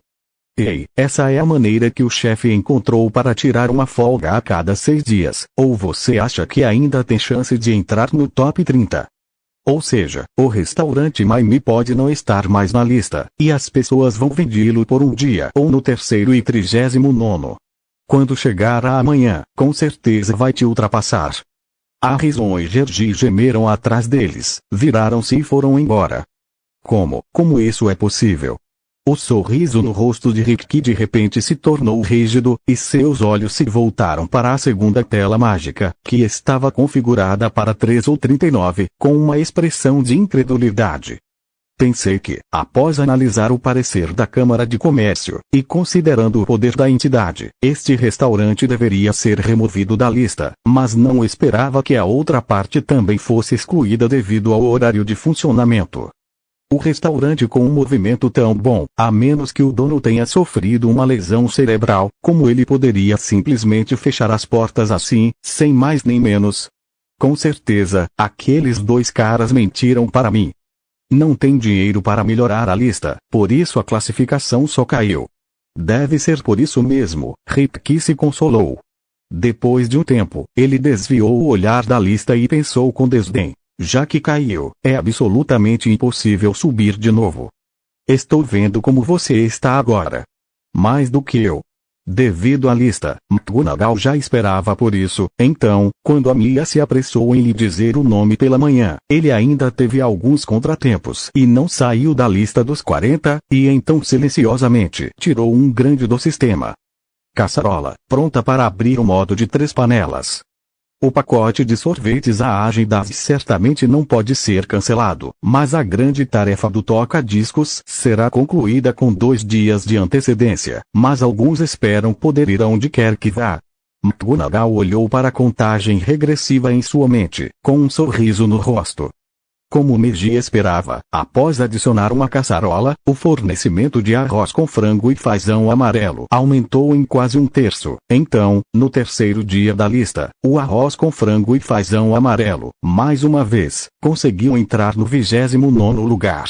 Ei, essa é a maneira que o chefe encontrou para tirar uma folga a cada 6 dias, ou você acha que ainda tem chance de entrar no top 30? Ou seja, o restaurante Maimi pode não estar mais na lista, e as pessoas vão vendê-lo por um dia ou no terceiro e 39º. Quando chegar a amanhã, com certeza vai te ultrapassar. Harrison e Gergi gemeram atrás deles, viraram-se e foram embora. Como isso é possível? O sorriso no rosto de Rick de repente se tornou rígido, e seus olhos se voltaram para a segunda tela mágica, que estava configurada para 3 ou 39, com uma expressão de incredulidade. Pensei que, após analisar o parecer da Câmara de Comércio, e considerando o poder da entidade, este restaurante deveria ser removido da lista, mas não esperava que a outra parte também fosse excluída devido ao horário de funcionamento. O restaurante com um movimento tão bom, a menos que o dono tenha sofrido uma lesão cerebral, como ele poderia simplesmente fechar as portas assim, sem mais nem menos? Com certeza, aqueles 2 caras mentiram para mim. Não tem dinheiro para melhorar a lista, por isso a classificação só caiu. Deve ser por isso mesmo, Ripke se consolou. Depois de um tempo, ele desviou o olhar da lista e pensou com desdém. Já que caiu, é absolutamente impossível subir de novo. Estou vendo como você está agora. Mais do que eu. Devido à lista, McGonagall já esperava por isso, então, quando a Mia se apressou em lhe dizer o nome pela manhã, ele ainda teve alguns contratempos e não saiu da lista dos 40, e então silenciosamente tirou um grande do sistema. Caçarola, pronta para abrir o modo de 3 panelas. O pacote de sorvetes à Agem-Das certamente não pode ser cancelado, mas a grande tarefa do toca-discos será concluída com 2 dias de antecedência, mas alguns esperam poder ir aonde quer que vá. McGonagall olhou para a contagem regressiva em sua mente, com um sorriso no rosto. Como Meiji esperava, após adicionar uma caçarola, o fornecimento de arroz com frango e fazão amarelo aumentou em quase 1/3. Então, no terceiro dia da lista, o arroz com frango e fazão amarelo, mais uma vez, conseguiu entrar no 29º lugar.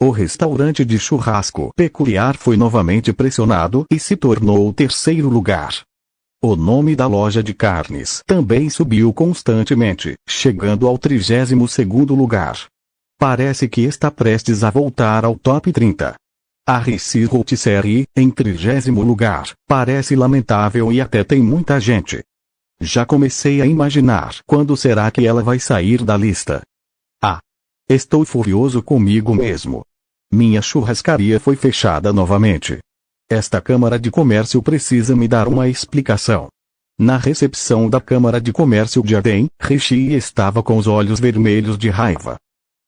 O restaurante de churrasco peculiar foi novamente pressionado e se tornou o 3º lugar. O nome da loja de carnes também subiu constantemente, chegando ao 32º lugar. Parece que está prestes a voltar ao top 30. A Rici Rotisserie, em 30º lugar, parece lamentável e até tem muita gente. Já comecei a imaginar quando será que ela vai sair da lista. Ah! Estou furioso comigo mesmo. Minha churrascaria foi fechada novamente. Esta Câmara de Comércio precisa me dar uma explicação. Na recepção da Câmara de Comércio de Arden, Rishi estava com os olhos vermelhos de raiva.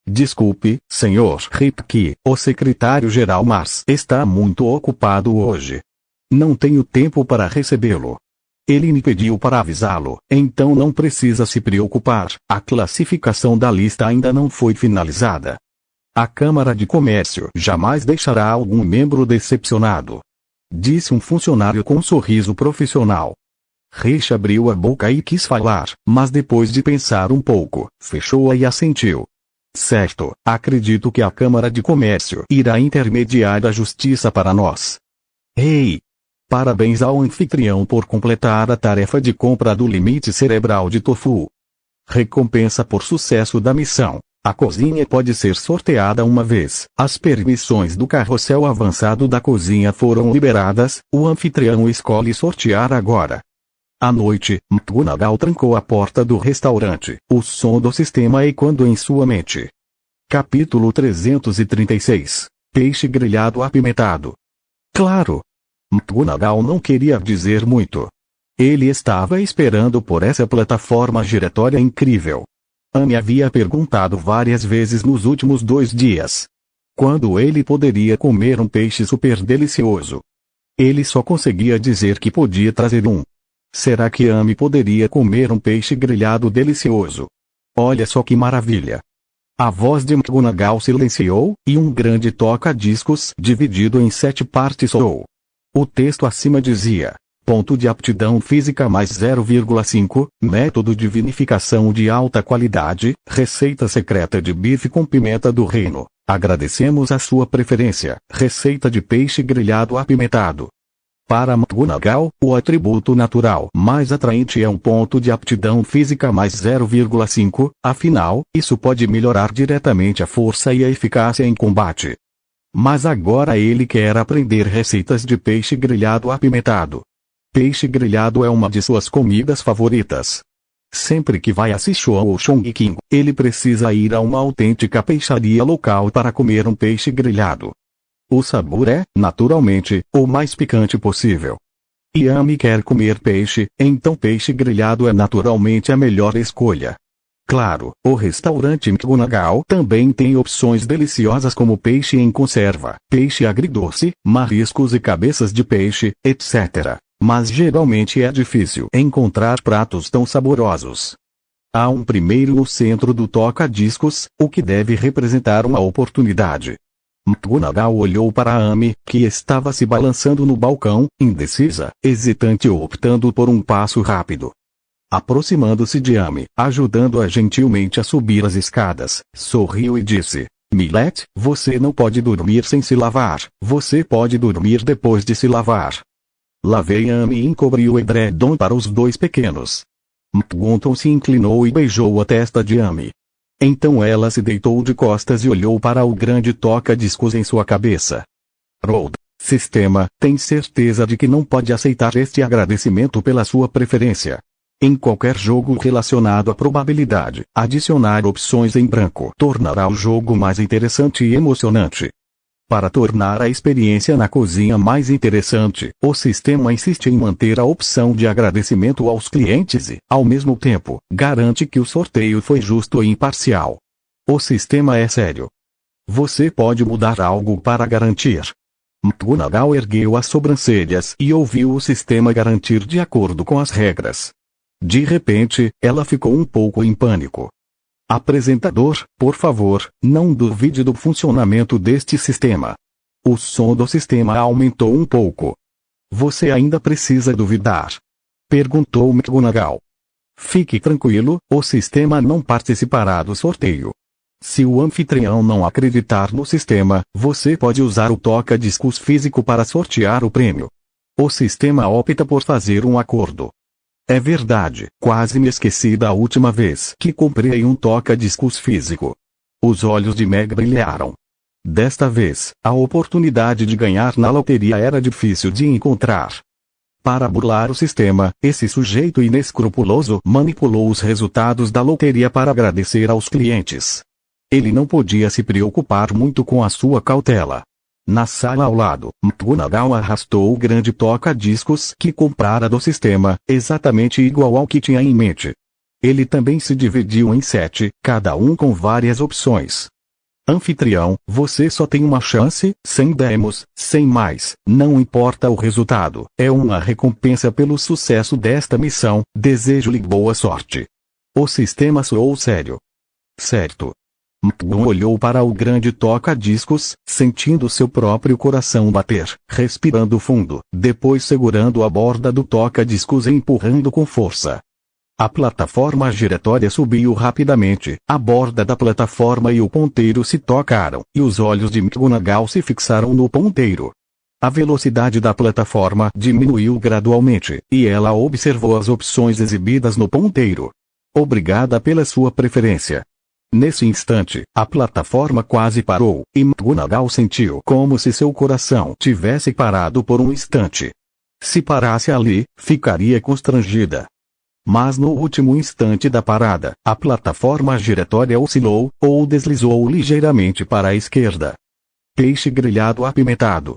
Desculpe, Sr. Ripke, o secretário-geral Mars está muito ocupado hoje. Não tenho tempo para recebê-lo. Ele me pediu para avisá-lo, então não precisa se preocupar, a classificação da lista ainda não foi finalizada. A Câmara de Comércio jamais deixará algum membro decepcionado. Disse um funcionário com um sorriso profissional. Rich abriu a boca e quis falar, mas depois de pensar um pouco, fechou-a e assentiu. Certo, acredito que a Câmara de Comércio irá intermediar a justiça para nós. Ei! Parabéns ao anfitrião por completar a tarefa de compra do limite cerebral de tofu. Recompensa por sucesso da missão. A cozinha pode ser sorteada uma vez. As permissões do carrossel avançado da cozinha foram liberadas. O anfitrião escolhe sortear agora. À noite, McGonagall trancou a porta do restaurante. O som do sistema ecoando em sua mente. Capítulo 336. Peixe grelhado apimentado. Claro! McGonagall não queria dizer muito. Ele estava esperando por essa plataforma giratória incrível. Amy havia perguntado várias vezes nos últimos 2 dias. Quando ele poderia comer um peixe super delicioso. Ele só conseguia dizer que podia trazer um. Será que Amy poderia comer um peixe grelhado delicioso? Olha só que maravilha! A voz de McGonagall silenciou, e um grande toca-discos dividido em 7 partes soou. O texto acima dizia: ponto de aptidão física mais 0,5, método de vinificação de alta qualidade, receita secreta de bife com pimenta do reino. Agradecemos a sua preferência, receita de peixe grelhado apimentado. Para McGonagall, o atributo natural mais atraente é um ponto de aptidão física mais 0,5, afinal, isso pode melhorar diretamente a força e a eficácia em combate. Mas agora ele quer aprender receitas de peixe grelhado apimentado. Peixe grelhado é uma de suas comidas favoritas. Sempre que vai a Sichuan ou Chongqing, ele precisa ir a uma autêntica peixaria local para comer um peixe grelhado. O sabor é, naturalmente, o mais picante possível. E Amy quer comer peixe, então peixe grelhado é naturalmente a melhor escolha. Claro, o restaurante McGonagall também tem opções deliciosas como peixe em conserva, peixe agridoce, mariscos e cabeças de peixe, etc. Mas geralmente é difícil encontrar pratos tão saborosos. Há um primeiro no centro do toca-discos, o que deve representar uma oportunidade. McGonagall olhou para Amy, que estava se balançando no balcão, indecisa, hesitante ou optando por um passo rápido. Aproximando-se de Amy, ajudando-a gentilmente a subir as escadas, sorriu e disse: Millet, você não pode dormir sem se lavar, você pode dormir depois de se lavar. Lavei Amy e encobri o edredom para os 2 pequenos. McGonagall se inclinou e beijou a testa de Amy. Então ela se deitou de costas e olhou para o grande toca-discos em sua cabeça. Road, sistema, tem certeza de que não pode aceitar este agradecimento pela sua preferência. Em qualquer jogo relacionado à probabilidade, adicionar opções em branco tornará o jogo mais interessante e emocionante. Para tornar a experiência na cozinha mais interessante, o sistema insiste em manter a opção de agradecimento aos clientes e, ao mesmo tempo, garante que o sorteio foi justo e imparcial. O sistema é sério. Você pode mudar algo para garantir. McGonagall ergueu as sobrancelhas e ouviu o sistema garantir de acordo com as regras. De repente, ela ficou um pouco em pânico. Apresentador, por favor, não duvide do funcionamento deste sistema. O som do sistema aumentou um pouco. Você ainda precisa duvidar? Perguntou McGonagall. Fique tranquilo, o sistema não participará do sorteio. Se o anfitrião não acreditar no sistema, você pode usar o toca-discos físico para sortear o prêmio. O sistema opta por fazer um acordo. É verdade, quase me esqueci da última vez que comprei um toca-discos físico. Os olhos de Meg brilharam. Desta vez, a oportunidade de ganhar na loteria era difícil de encontrar. Para burlar o sistema, esse sujeito inescrupuloso manipulou os resultados da loteria para agradecer aos clientes. Ele não podia se preocupar muito com a sua cautela. Na sala ao lado, McGonagall arrastou o grande toca-discos que comprara do sistema, exatamente igual ao que tinha em mente. Ele também se dividiu em 7, cada um com várias opções. Anfitrião, você só tem uma chance, sem demos, sem mais, não importa o resultado, é uma recompensa pelo sucesso desta missão, desejo-lhe boa sorte. O sistema soou sério. Certo. McGonagall olhou para o grande toca-discos, sentindo seu próprio coração bater, respirando fundo, depois segurando a borda do toca-discos e empurrando com força. A plataforma giratória subiu rapidamente, a borda da plataforma e o ponteiro se tocaram, e os olhos de McGonagall se fixaram no ponteiro. A velocidade da plataforma diminuiu gradualmente, e ela observou as opções exibidas no ponteiro. Obrigada pela sua preferência. Nesse instante, a plataforma quase parou, e McGonagall sentiu como se seu coração tivesse parado por um instante. Se parasse ali, ficaria constrangida. Mas no último instante da parada, a plataforma giratória oscilou, ou deslizou ligeiramente para a esquerda. Peixe grelhado apimentado.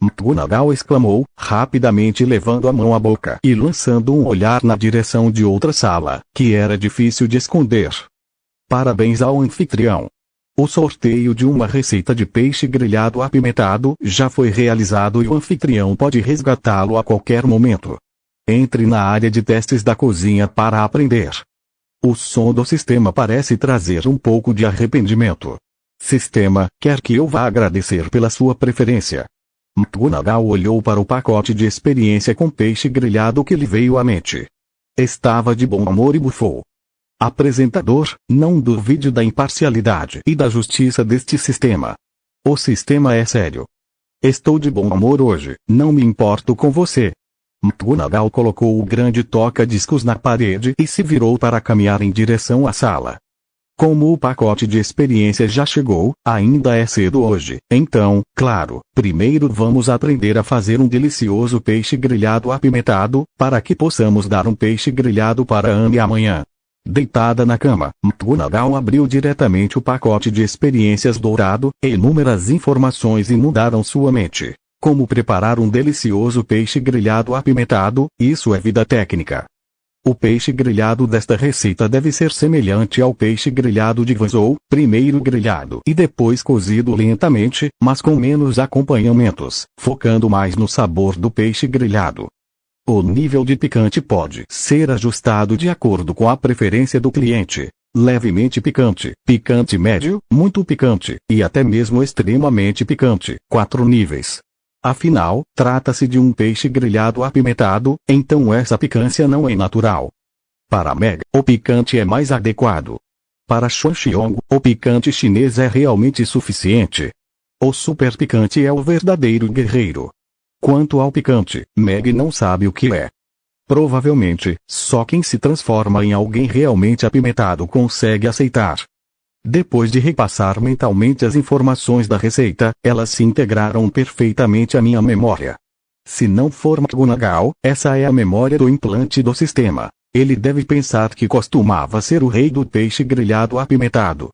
McGonagall exclamou, rapidamente levando a mão à boca e lançando um olhar na direção de outra sala, que era difícil de esconder. Parabéns ao anfitrião. O sorteio de uma receita de peixe grelhado apimentado já foi realizado e o anfitrião pode resgatá-lo a qualquer momento. Entre na área de testes da cozinha para aprender. O som do sistema parece trazer um pouco de arrependimento. Sistema, quer que eu vá agradecer pela sua preferência? McGonagall olhou para o pacote de experiência com peixe grelhado que lhe veio à mente. Estava de bom humor e bufou. Apresentador, não duvide da imparcialidade e da justiça deste sistema. O sistema é sério. Estou de bom humor hoje, não me importo com você. McGonagall colocou o grande toca-discos na parede e se virou para caminhar em direção à sala. Como o pacote de experiência já chegou, ainda é cedo hoje, então, claro, primeiro vamos aprender a fazer um delicioso peixe grelhado apimentado, para que possamos dar um peixe grelhado para Anne amanhã. Deitada na cama, McGonagall abriu diretamente o pacote de experiências dourado, e inúmeras informações inundaram sua mente. Como preparar um delicioso peixe grelhado apimentado, isso é vida técnica. O peixe grelhado desta receita deve ser semelhante ao peixe grelhado de Winslow, primeiro grelhado e depois cozido lentamente, mas com menos acompanhamentos, focando mais no sabor do peixe grelhado. O nível de picante pode ser ajustado de acordo com a preferência do cliente. Levemente picante, picante médio, muito picante, e até mesmo extremamente picante, 4 níveis. Afinal, trata-se de um peixe grelhado apimentado, então essa picância não é natural. Para Meg, o picante é mais adequado. Para Xuanxiong, o picante chinês é realmente suficiente. O super picante é o verdadeiro guerreiro. Quanto ao picante, Meg não sabe o que é. Provavelmente, só quem se transforma em alguém realmente apimentado consegue aceitar. Depois de repassar mentalmente as informações da receita, elas se integraram perfeitamente à minha memória. Se não for McGonagall, essa é a memória do implante do sistema. Ele deve pensar que costumava ser o rei do peixe grelhado apimentado.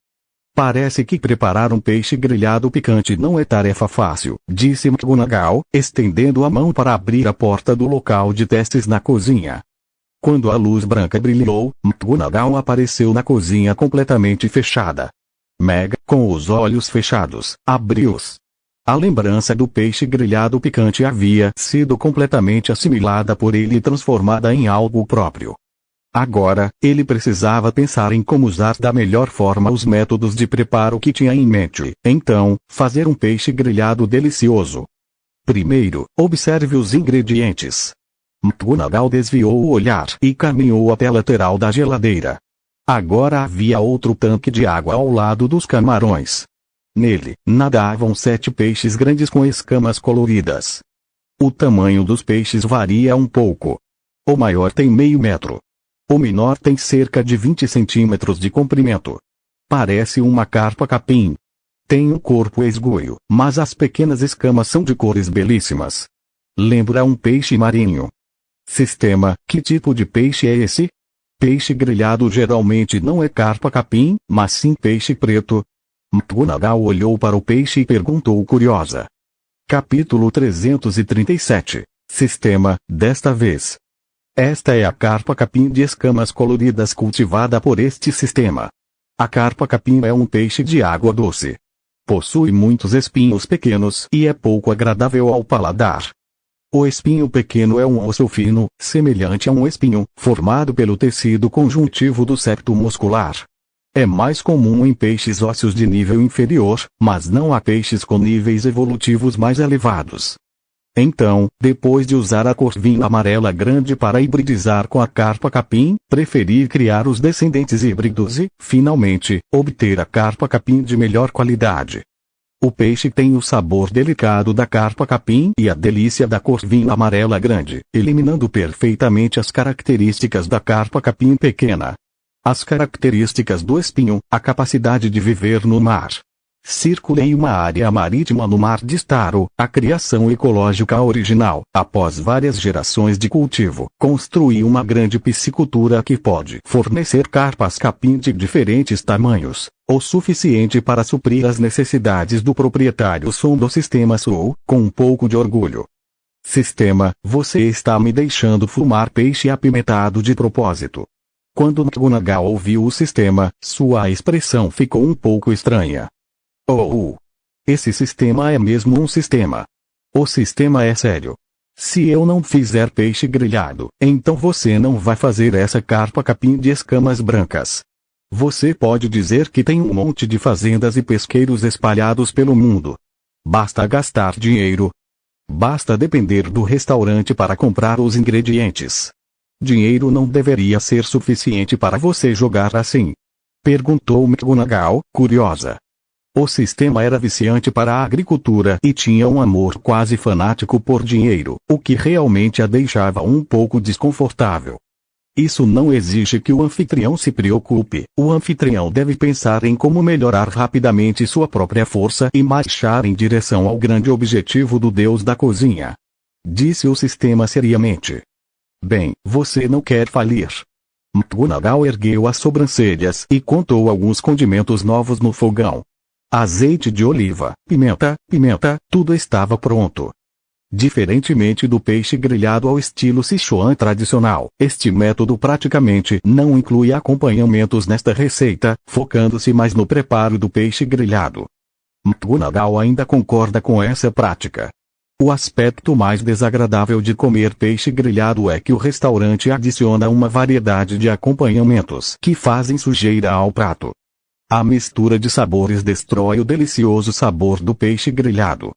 Parece que preparar um peixe grelhado picante não é tarefa fácil, disse McGonagall, estendendo a mão para abrir a porta do local de testes na cozinha. Quando a luz branca brilhou, McGonagall apareceu na cozinha completamente fechada. Meg, com os olhos fechados, abriu-os. A lembrança do peixe grelhado picante havia sido completamente assimilada por ele e transformada em algo próprio. Agora, ele precisava pensar em como usar da melhor forma os métodos de preparo que tinha em mente. Então, fazer um peixe grelhado delicioso. Primeiro, observe os ingredientes. McGonagall desviou o olhar e caminhou até a lateral da geladeira. Agora havia outro tanque de água ao lado dos camarões. Nele, nadavam 7 peixes grandes com escamas coloridas. O tamanho dos peixes varia um pouco. O maior tem meio metro. O menor tem cerca de 20 centímetros de comprimento. Parece uma carpa-capim. Tem um corpo esguio, mas as pequenas escamas são de cores belíssimas. Lembra um peixe marinho. Sistema, que tipo de peixe é esse? Peixe grelhado geralmente não é carpa-capim, mas sim peixe preto. McGonagall olhou para o peixe e perguntou curiosa. Capítulo 337. Sistema, desta vez. Esta é a carpa-capim de escamas coloridas cultivada por este sistema. A carpa-capim é um peixe de água doce. Possui muitos espinhos pequenos e é pouco agradável ao paladar. O espinho pequeno é um osso fino, semelhante a um espinho, formado pelo tecido conjuntivo do septo muscular. É mais comum em peixes ósseos de nível inferior, mas não há peixes com níveis evolutivos mais elevados. Então, depois de usar a corvina amarela grande para hibridizar com a carpa-capim, preferi criar os descendentes híbridos e, finalmente, obter a carpa-capim de melhor qualidade. O peixe tem o sabor delicado da carpa-capim e a delícia da corvina amarela grande, eliminando perfeitamente as características da carpa-capim pequena. As características do espinho, a capacidade de viver no mar. Circula em uma área marítima no mar de Staro, a criação ecológica original, após várias gerações de cultivo, construiu uma grande piscicultura que pode fornecer carpas capim de diferentes tamanhos, o suficiente para suprir as necessidades do proprietário som do sistema Sul, com um pouco de orgulho. Sistema, você está me deixando fumar peixe apimentado de propósito. Quando McGonagall ouviu o sistema, sua expressão ficou um pouco estranha. Oh! Esse sistema é mesmo um sistema. O sistema é sério. Se eu não fizer peixe grelhado, então você não vai fazer essa carpa capim de escamas brancas. Você pode dizer que tem um monte de fazendas e pesqueiros espalhados pelo mundo. Basta gastar dinheiro. Basta depender do restaurante para comprar os ingredientes. Dinheiro não deveria ser suficiente para você jogar assim. Perguntou McGonagall, curiosa. O sistema era viciante para a agricultura e tinha um amor quase fanático por dinheiro, o que realmente a deixava um pouco desconfortável. Isso não exige que o anfitrião se preocupe. O anfitrião deve pensar em como melhorar rapidamente sua própria força e marchar em direção ao grande objetivo do deus da cozinha. Disse o sistema seriamente. Bem, você não quer falir. McGonagall ergueu as sobrancelhas e contou alguns condimentos novos no fogão. Azeite de oliva, pimenta, tudo estava pronto. Diferentemente do peixe grelhado ao estilo Sichuan tradicional, este método praticamente não inclui acompanhamentos nesta receita, focando-se mais no preparo do peixe grelhado. McGonagall ainda concorda com essa prática. O aspecto mais desagradável de comer peixe grelhado é que o restaurante adiciona uma variedade de acompanhamentos que fazem sujeira ao prato. A mistura de sabores destrói o delicioso sabor do peixe grelhado.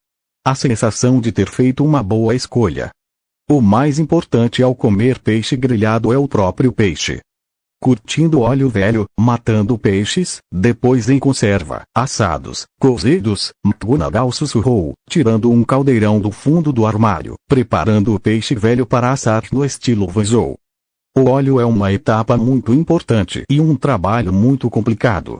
A sensação de ter feito uma boa escolha. O mais importante ao comer peixe grelhado é o próprio peixe. Curtindo óleo velho, matando peixes, depois em conserva, assados, cozidos, McGonagall sussurrou, tirando um caldeirão do fundo do armário, preparando o peixe velho para assar no estilo Vazou. O óleo é uma etapa muito importante e um trabalho muito complicado.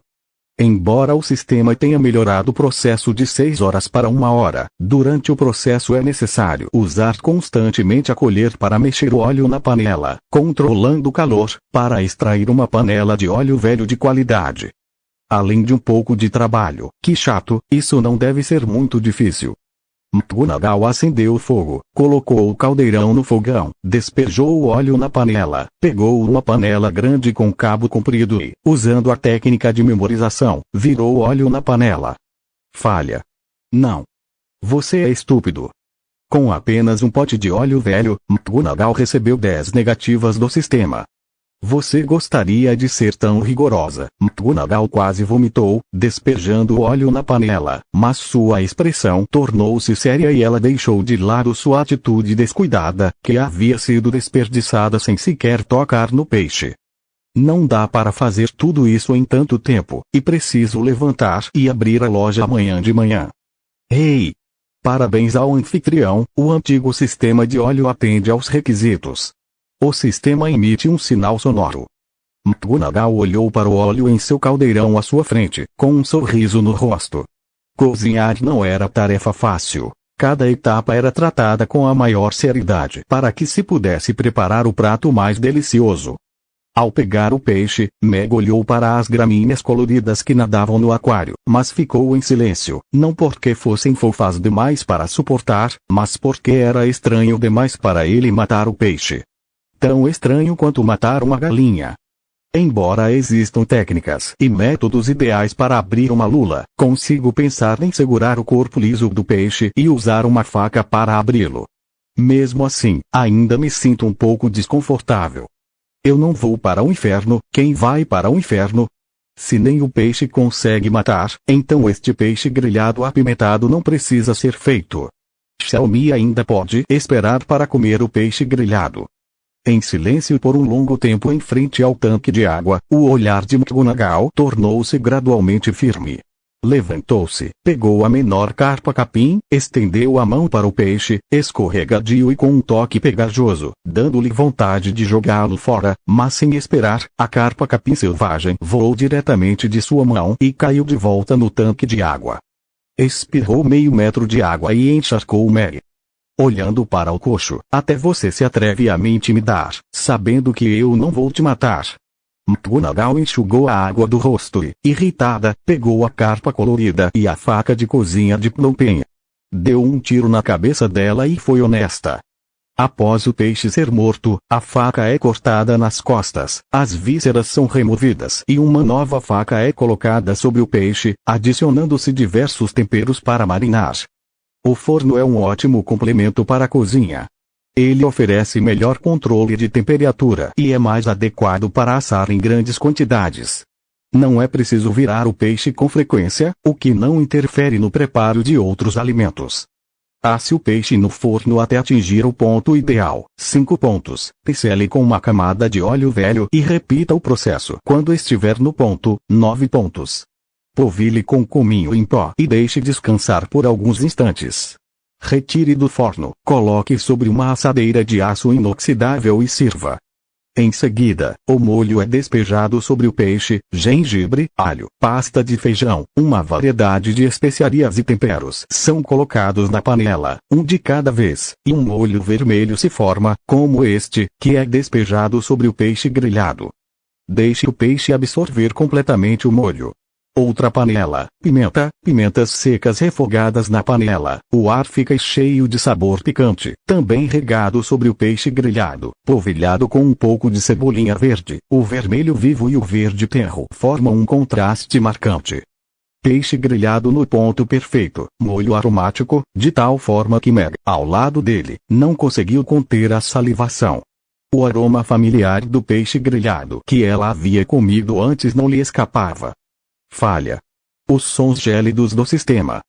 Embora o sistema tenha melhorado o processo de 6 horas para 1 hora, durante o processo é necessário usar constantemente a colher para mexer o óleo na panela, controlando o calor, para extrair uma panela de óleo velho de qualidade. Além de um pouco de trabalho, que chato, isso não deve ser muito difícil. McGonagall acendeu o fogo, colocou o caldeirão no fogão, despejou o óleo na panela, pegou uma panela grande com cabo comprido e, usando a técnica de memorização, virou o óleo na panela. Falha. Não. Você é estúpido. Com apenas um pote de óleo velho, McGonagall recebeu 10 negativas do sistema. Você gostaria de ser tão rigorosa. McGonagall quase vomitou, despejando o óleo na panela, mas sua expressão tornou-se séria e ela deixou de lado sua atitude descuidada, que havia sido desperdiçada sem sequer tocar no peixe. Não dá para fazer tudo isso em tanto tempo, e preciso levantar e abrir a loja amanhã de manhã. Ei! Parabéns ao anfitrião, o antigo sistema de óleo atende aos requisitos. O sistema emite um sinal sonoro. McGonagall olhou para o óleo em seu caldeirão à sua frente, com um sorriso no rosto. Cozinhar não era tarefa fácil. Cada etapa era tratada com a maior seriedade para que se pudesse preparar o prato mais delicioso. Ao pegar o peixe, Meg olhou para as gramíneas coloridas que nadavam no aquário, mas ficou em silêncio, não porque fossem fofas demais para suportar, mas porque era estranho demais para ele matar o peixe. Tão estranho quanto matar uma galinha. Embora existam técnicas e métodos ideais para abrir uma lula, consigo pensar em segurar o corpo liso do peixe e usar uma faca para abri-lo. Mesmo assim, ainda me sinto um pouco desconfortável. Eu não vou para o inferno. Quem vai para o inferno? Se nem o peixe consegue matar, então este peixe grelhado apimentado não precisa ser feito. Xiaomi ainda pode esperar para comer o peixe grelhado. Em silêncio por um longo tempo em frente ao tanque de água, o olhar de McGonagall tornou-se gradualmente firme. Levantou-se, pegou a menor carpa-capim, estendeu a mão para o peixe, escorregadio e com um toque pegajoso, dando-lhe vontade de jogá-lo fora, mas sem esperar, a carpa-capim selvagem voou diretamente de sua mão e caiu de volta no tanque de água. Espirrou meio metro de água e encharcou Meg. Olhando para o coxo, até você se atreve a me intimidar, sabendo que eu não vou te matar. McGonagall enxugou a água do rosto e, irritada, pegou a carpa colorida e a faca de cozinha de Plumpen. Deu um tiro na cabeça dela e foi honesta. Após o peixe ser morto, a faca é cortada nas costas, as vísceras são removidas e uma nova faca é colocada sobre o peixe, adicionando-se diversos temperos para marinar. O forno é um ótimo complemento para a cozinha. Ele oferece melhor controle de temperatura e é mais adequado para assar em grandes quantidades. Não é preciso virar o peixe com frequência, o que não interfere no preparo de outros alimentos. Asse o peixe no forno até atingir o ponto ideal, 5 pontos, pincele com uma camada de óleo velho e repita o processo quando estiver no ponto, 9 pontos. Polvilhe com cominho em pó e deixe descansar por alguns instantes. Retire do forno, coloque sobre uma assadeira de aço inoxidável e sirva. Em seguida, o molho é despejado sobre o peixe, gengibre, alho, pasta de feijão, uma variedade de especiarias e temperos são colocados na panela, um de cada vez, e um molho vermelho se forma, como este, que é despejado sobre o peixe grelhado. Deixe o peixe absorver completamente o molho. Outra panela, pimentas secas refogadas na panela, o ar fica cheio de sabor picante, também regado sobre o peixe grelhado, polvilhado com um pouco de cebolinha verde, o vermelho vivo e o verde tenro formam um contraste marcante. Peixe grelhado no ponto perfeito, molho aromático, de tal forma que Meg, ao lado dele, não conseguiu conter a salivação. O aroma familiar do peixe grelhado que ela havia comido antes não lhe escapava. Falha. Os sons gélidos do sistema.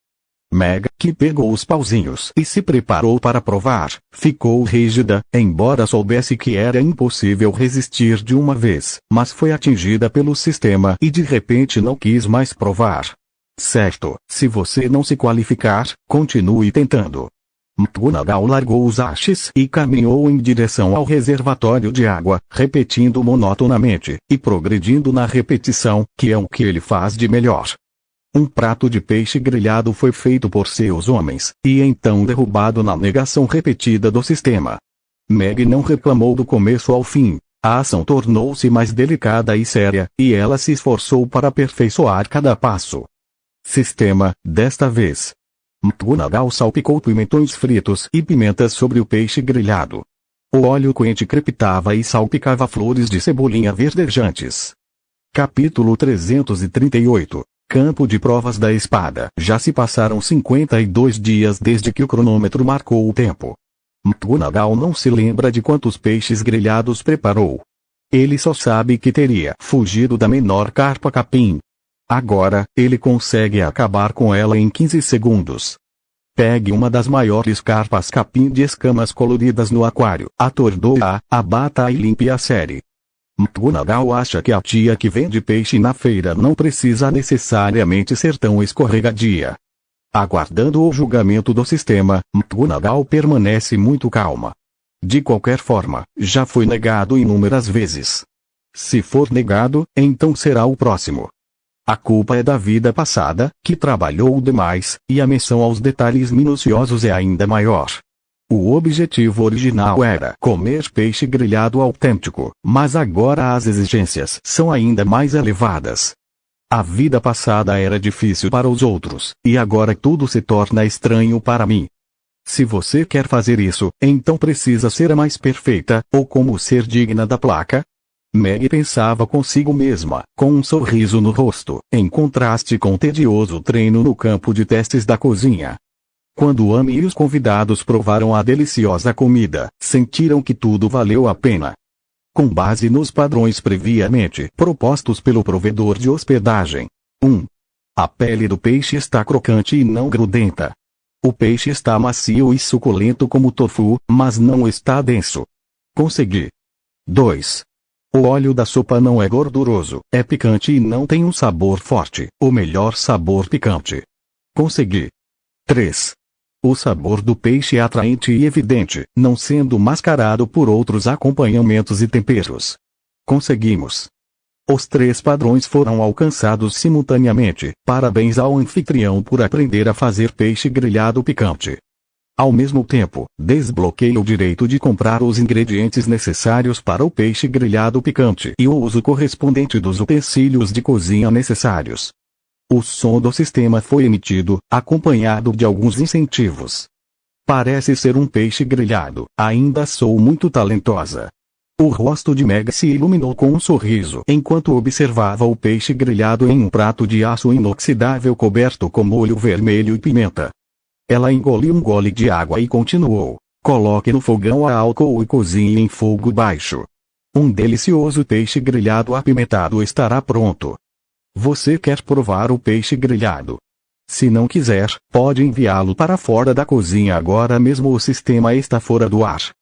Meg, que pegou os pauzinhos e se preparou para provar, ficou rígida, embora soubesse que era impossível resistir de uma vez, mas foi atingida pelo sistema e de repente não quis mais provar. Certo, se você não se qualificar, continue tentando. McGonagall largou os haches e caminhou em direção ao reservatório de água, repetindo monotonamente, e progredindo na repetição, que é o que ele faz de melhor. Um prato de peixe grelhado foi feito por seus homens, e então derrubado na negação repetida do sistema. Meg não reclamou do começo ao fim. A ação tornou-se mais delicada e séria, e ela se esforçou para aperfeiçoar cada passo. Sistema, desta vez. McGonagall salpicou pimentões fritos e pimentas sobre o peixe grelhado. O óleo quente crepitava e salpicava flores de cebolinha verdejantes. Capítulo 338. Campo de provas da espada. Já se passaram 52 dias desde que o cronômetro marcou o tempo. McGonagall não se lembra de quantos peixes grelhados preparou. Ele só sabe que teria fugido da menor carpa-capim. Agora, ele consegue acabar com ela em 15 segundos. Pegue uma das maiores carpas capim de escamas coloridas no aquário, atordoe-a, abata-a e limpe a série. McGonagall acha que a tia que vende peixe na feira não precisa necessariamente ser tão escorregadia. Aguardando o julgamento do sistema, McGonagall permanece muito calma. De qualquer forma, já foi negado inúmeras vezes. Se for negado, então será o próximo. A culpa é da vida passada, que trabalhou demais, e a menção aos detalhes minuciosos é ainda maior. O objetivo original era comer peixe grelhado autêntico, mas agora as exigências são ainda mais elevadas. A vida passada era difícil para os outros, e agora tudo se torna estranho para mim. Se você quer fazer isso, então precisa ser a mais perfeita, ou como ser digna da placa. Meg pensava consigo mesma, com um sorriso no rosto, em contraste com o tedioso treino no campo de testes da cozinha. Quando Amy e os convidados provaram a deliciosa comida, sentiram que tudo valeu a pena. Com base nos padrões previamente propostos pelo provedor de hospedagem. 1. A pele do peixe está crocante e não grudenta. O peixe está macio e suculento como tofu, mas não está denso. Consegui. 2. O óleo da sopa não é gorduroso, é picante e não tem um sabor forte, o melhor sabor picante. Consegui. 3. O sabor do peixe é atraente e evidente, não sendo mascarado por outros acompanhamentos e temperos. Conseguimos. Os 3 padrões foram alcançados simultaneamente. Parabéns ao anfitrião por aprender a fazer peixe grelhado picante. Ao mesmo tempo, desbloqueie o direito de comprar os ingredientes necessários para o peixe grelhado picante e o uso correspondente dos utensílios de cozinha necessários. O som do sistema foi emitido, acompanhado de alguns incentivos. Parece ser um peixe grelhado, ainda sou muito talentosa. O rosto de Meg se iluminou com um sorriso enquanto observava o peixe grelhado em um prato de aço inoxidável coberto com molho vermelho e pimenta. Ela engoliu um gole de água e continuou. Coloque no fogão a álcool e cozinhe em fogo baixo. Um delicioso peixe grelhado apimentado estará pronto. Você quer provar o peixe grelhado? Se não quiser, pode enviá-lo para fora da cozinha agora mesmo, o sistema está fora do ar.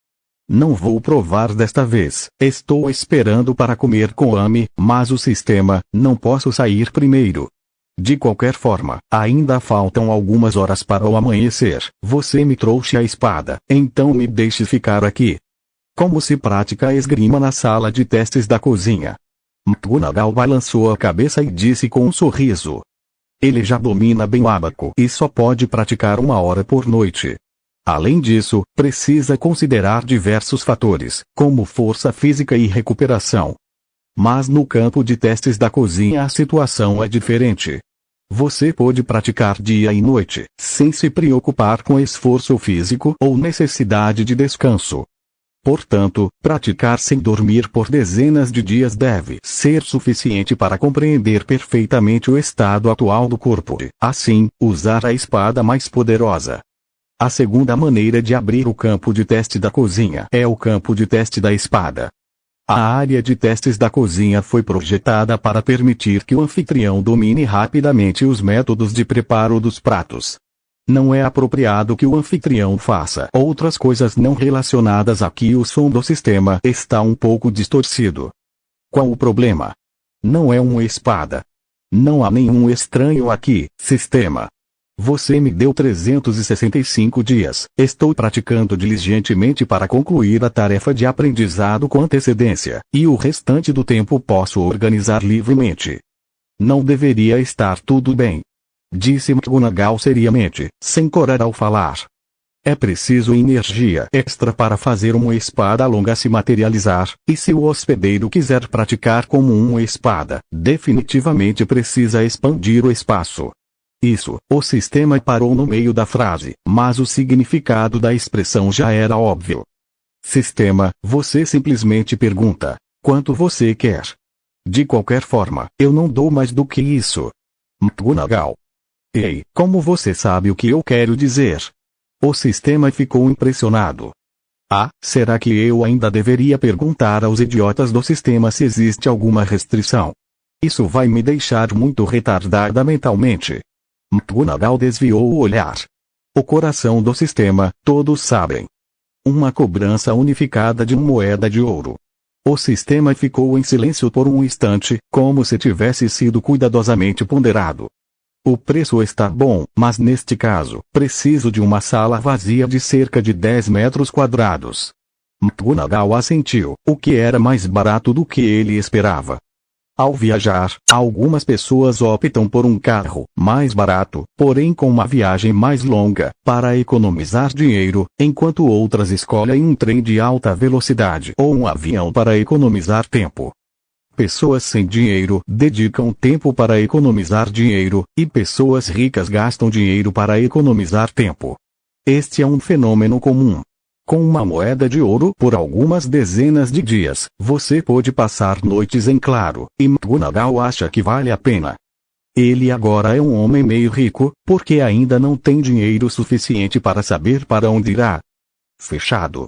Não vou provar desta vez, estou esperando para comer com Amy, mas o sistema, não posso sair primeiro. De qualquer forma, ainda faltam algumas horas para o amanhecer. Você me trouxe a espada, então me deixe ficar aqui. Como se pratica a esgrima na sala de testes da cozinha? McGonagall balançou a cabeça e disse com um sorriso. Ele já domina bem o ábaco e só pode praticar 1 hora por noite. Além disso, precisa considerar diversos fatores, como força física e recuperação. Mas no campo de testes da cozinha a situação é diferente. Você pode praticar dia e noite, sem se preocupar com esforço físico ou necessidade de descanso. Portanto, praticar sem dormir por dezenas de dias deve ser suficiente para compreender perfeitamente o estado atual do corpo e, assim, usar a espada mais poderosa. A segunda maneira de abrir o campo de teste da cozinha é o campo de teste da espada. A área de testes da cozinha foi projetada para permitir que o anfitrião domine rapidamente os métodos de preparo dos pratos. Não é apropriado que o anfitrião faça outras coisas não relacionadas aqui. O som do sistema está um pouco distorcido. Qual o problema? Não é uma espada. Não há nenhum estranho aqui, sistema. Você me deu 365 dias. Estou praticando diligentemente para concluir a tarefa de aprendizado com antecedência, e o restante do tempo posso organizar livremente. Não deveria estar tudo bem, disse McGonagall seriamente, sem coragem ao falar. É preciso energia extra para fazer uma espada longa se materializar, e se o hospedeiro quiser praticar como uma espada, definitivamente precisa expandir o espaço. Isso, o sistema parou no meio da frase, mas o significado da expressão já era óbvio. Sistema, você simplesmente pergunta, quanto você quer? De qualquer forma, eu não dou mais do que isso. McGonagall. Ei, como você sabe o que eu quero dizer? O sistema ficou impressionado. Ah, será que eu ainda deveria perguntar aos idiotas do sistema se existe alguma restrição? Isso vai me deixar muito retardada mentalmente. McGonagall desviou o olhar. O coração do sistema, todos sabem. Uma cobrança unificada de uma moeda de ouro. O sistema ficou em silêncio por um instante, como se tivesse sido cuidadosamente ponderado. O preço está bom, mas neste caso, preciso de uma sala vazia de cerca de 10 metros quadrados. McGonagall assentiu, o que era mais barato do que ele esperava. Ao viajar, algumas pessoas optam por um carro mais barato, porém com uma viagem mais longa, para economizar dinheiro, enquanto outras escolhem um trem de alta velocidade ou um avião para economizar tempo. Pessoas sem dinheiro dedicam tempo para economizar dinheiro, e pessoas ricas gastam dinheiro para economizar tempo. Este é um fenômeno comum. Com uma moeda de ouro por algumas dezenas de dias, você pode passar noites em claro, e McGonagall acha que vale a pena. Ele agora é um homem meio rico, porque ainda não tem dinheiro suficiente para saber para onde irá. Fechado.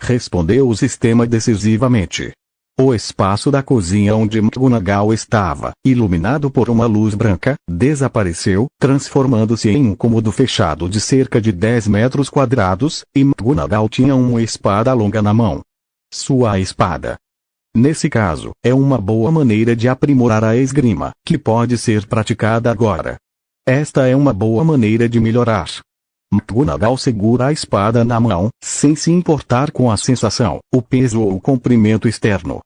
Respondeu o sistema decisivamente. O espaço da cozinha onde McGonagall estava, iluminado por uma luz branca, desapareceu, transformando-se em um cômodo fechado de cerca de 10 metros quadrados, e McGonagall tinha uma espada longa na mão. Sua espada. Nesse caso, é uma boa maneira de aprimorar a esgrima, que pode ser praticada agora. Esta é uma boa maneira de melhorar. McGonagall segura a espada na mão, sem se importar com a sensação, o peso ou o comprimento externo.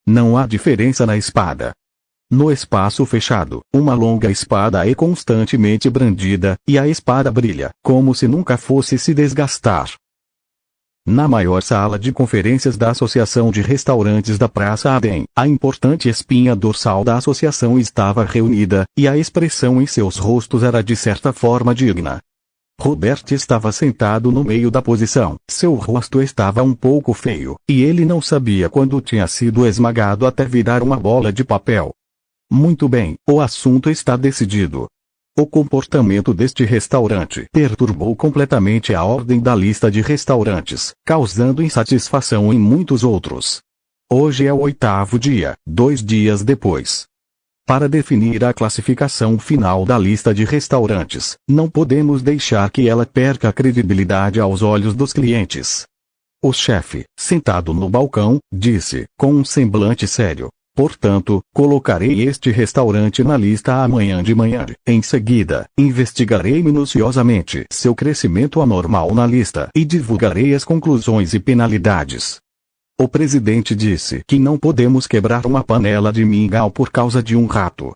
Não há diferença na espada. No espaço fechado, uma longa espada é constantemente brandida, e a espada brilha, como se nunca fosse se desgastar. Na maior sala de conferências da Associação de Restaurantes da Praça Adem, a importante espinha dorsal da associação estava reunida, e a expressão em seus rostos era de certa forma digna. Robert estava sentado no meio da posição, seu rosto estava um pouco feio, e ele não sabia quando tinha sido esmagado até virar uma bola de papel. Muito bem, o assunto está decidido. O comportamento deste restaurante perturbou completamente a ordem da lista de restaurantes, causando insatisfação em muitos outros. Hoje é o 8º dia, 2 dias depois. Para definir a classificação final da lista de restaurantes, não podemos deixar que ela perca credibilidade aos olhos dos clientes. O chefe, sentado no balcão, disse, com um semblante sério: portanto, colocarei este restaurante na lista amanhã de manhã. Em seguida, investigarei minuciosamente seu crescimento anormal na lista e divulgarei as conclusões e penalidades. O presidente disse que não podemos quebrar uma panela de mingau por causa de um rato.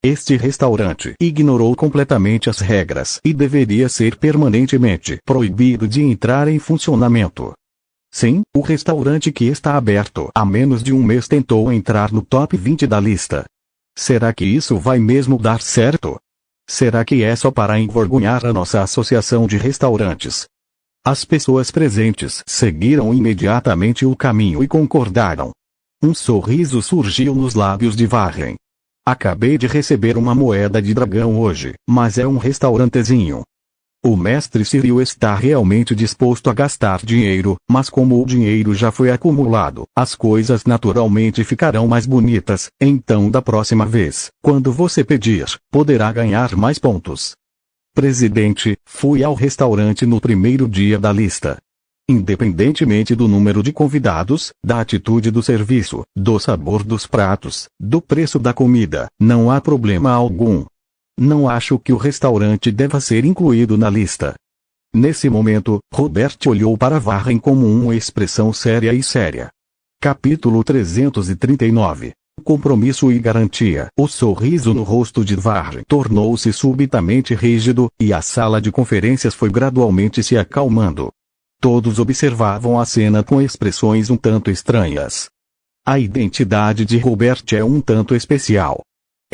Este restaurante ignorou completamente as regras e deveria ser permanentemente proibido de entrar em funcionamento. Sim, o restaurante que está aberto há menos de um mês tentou entrar no top 20 da lista. Será que isso vai mesmo dar certo? Será que é só para envergonhar a nossa associação de restaurantes? As pessoas presentes seguiram imediatamente o caminho e concordaram. Um sorriso surgiu nos lábios de Warren. Acabei de receber uma moeda de dragão hoje, mas é um restaurantezinho. O mestre Cyril está realmente disposto a gastar dinheiro, mas como o dinheiro já foi acumulado, as coisas naturalmente ficarão mais bonitas, então da próxima vez, quando você pedir, poderá ganhar mais pontos. Presidente, fui ao restaurante no primeiro dia da lista. Independentemente do número de convidados, da atitude do serviço, do sabor dos pratos, do preço da comida, não há problema algum. Não acho que o restaurante deva ser incluído na lista. Nesse momento, Robert olhou para Warren com uma expressão séria e séria. Capítulo 339. Compromisso e garantia. O sorriso no rosto de Warren tornou-se subitamente rígido, e a sala de conferências foi gradualmente se acalmando. Todos observavam a cena com expressões um tanto estranhas. A identidade de Robert é um tanto especial.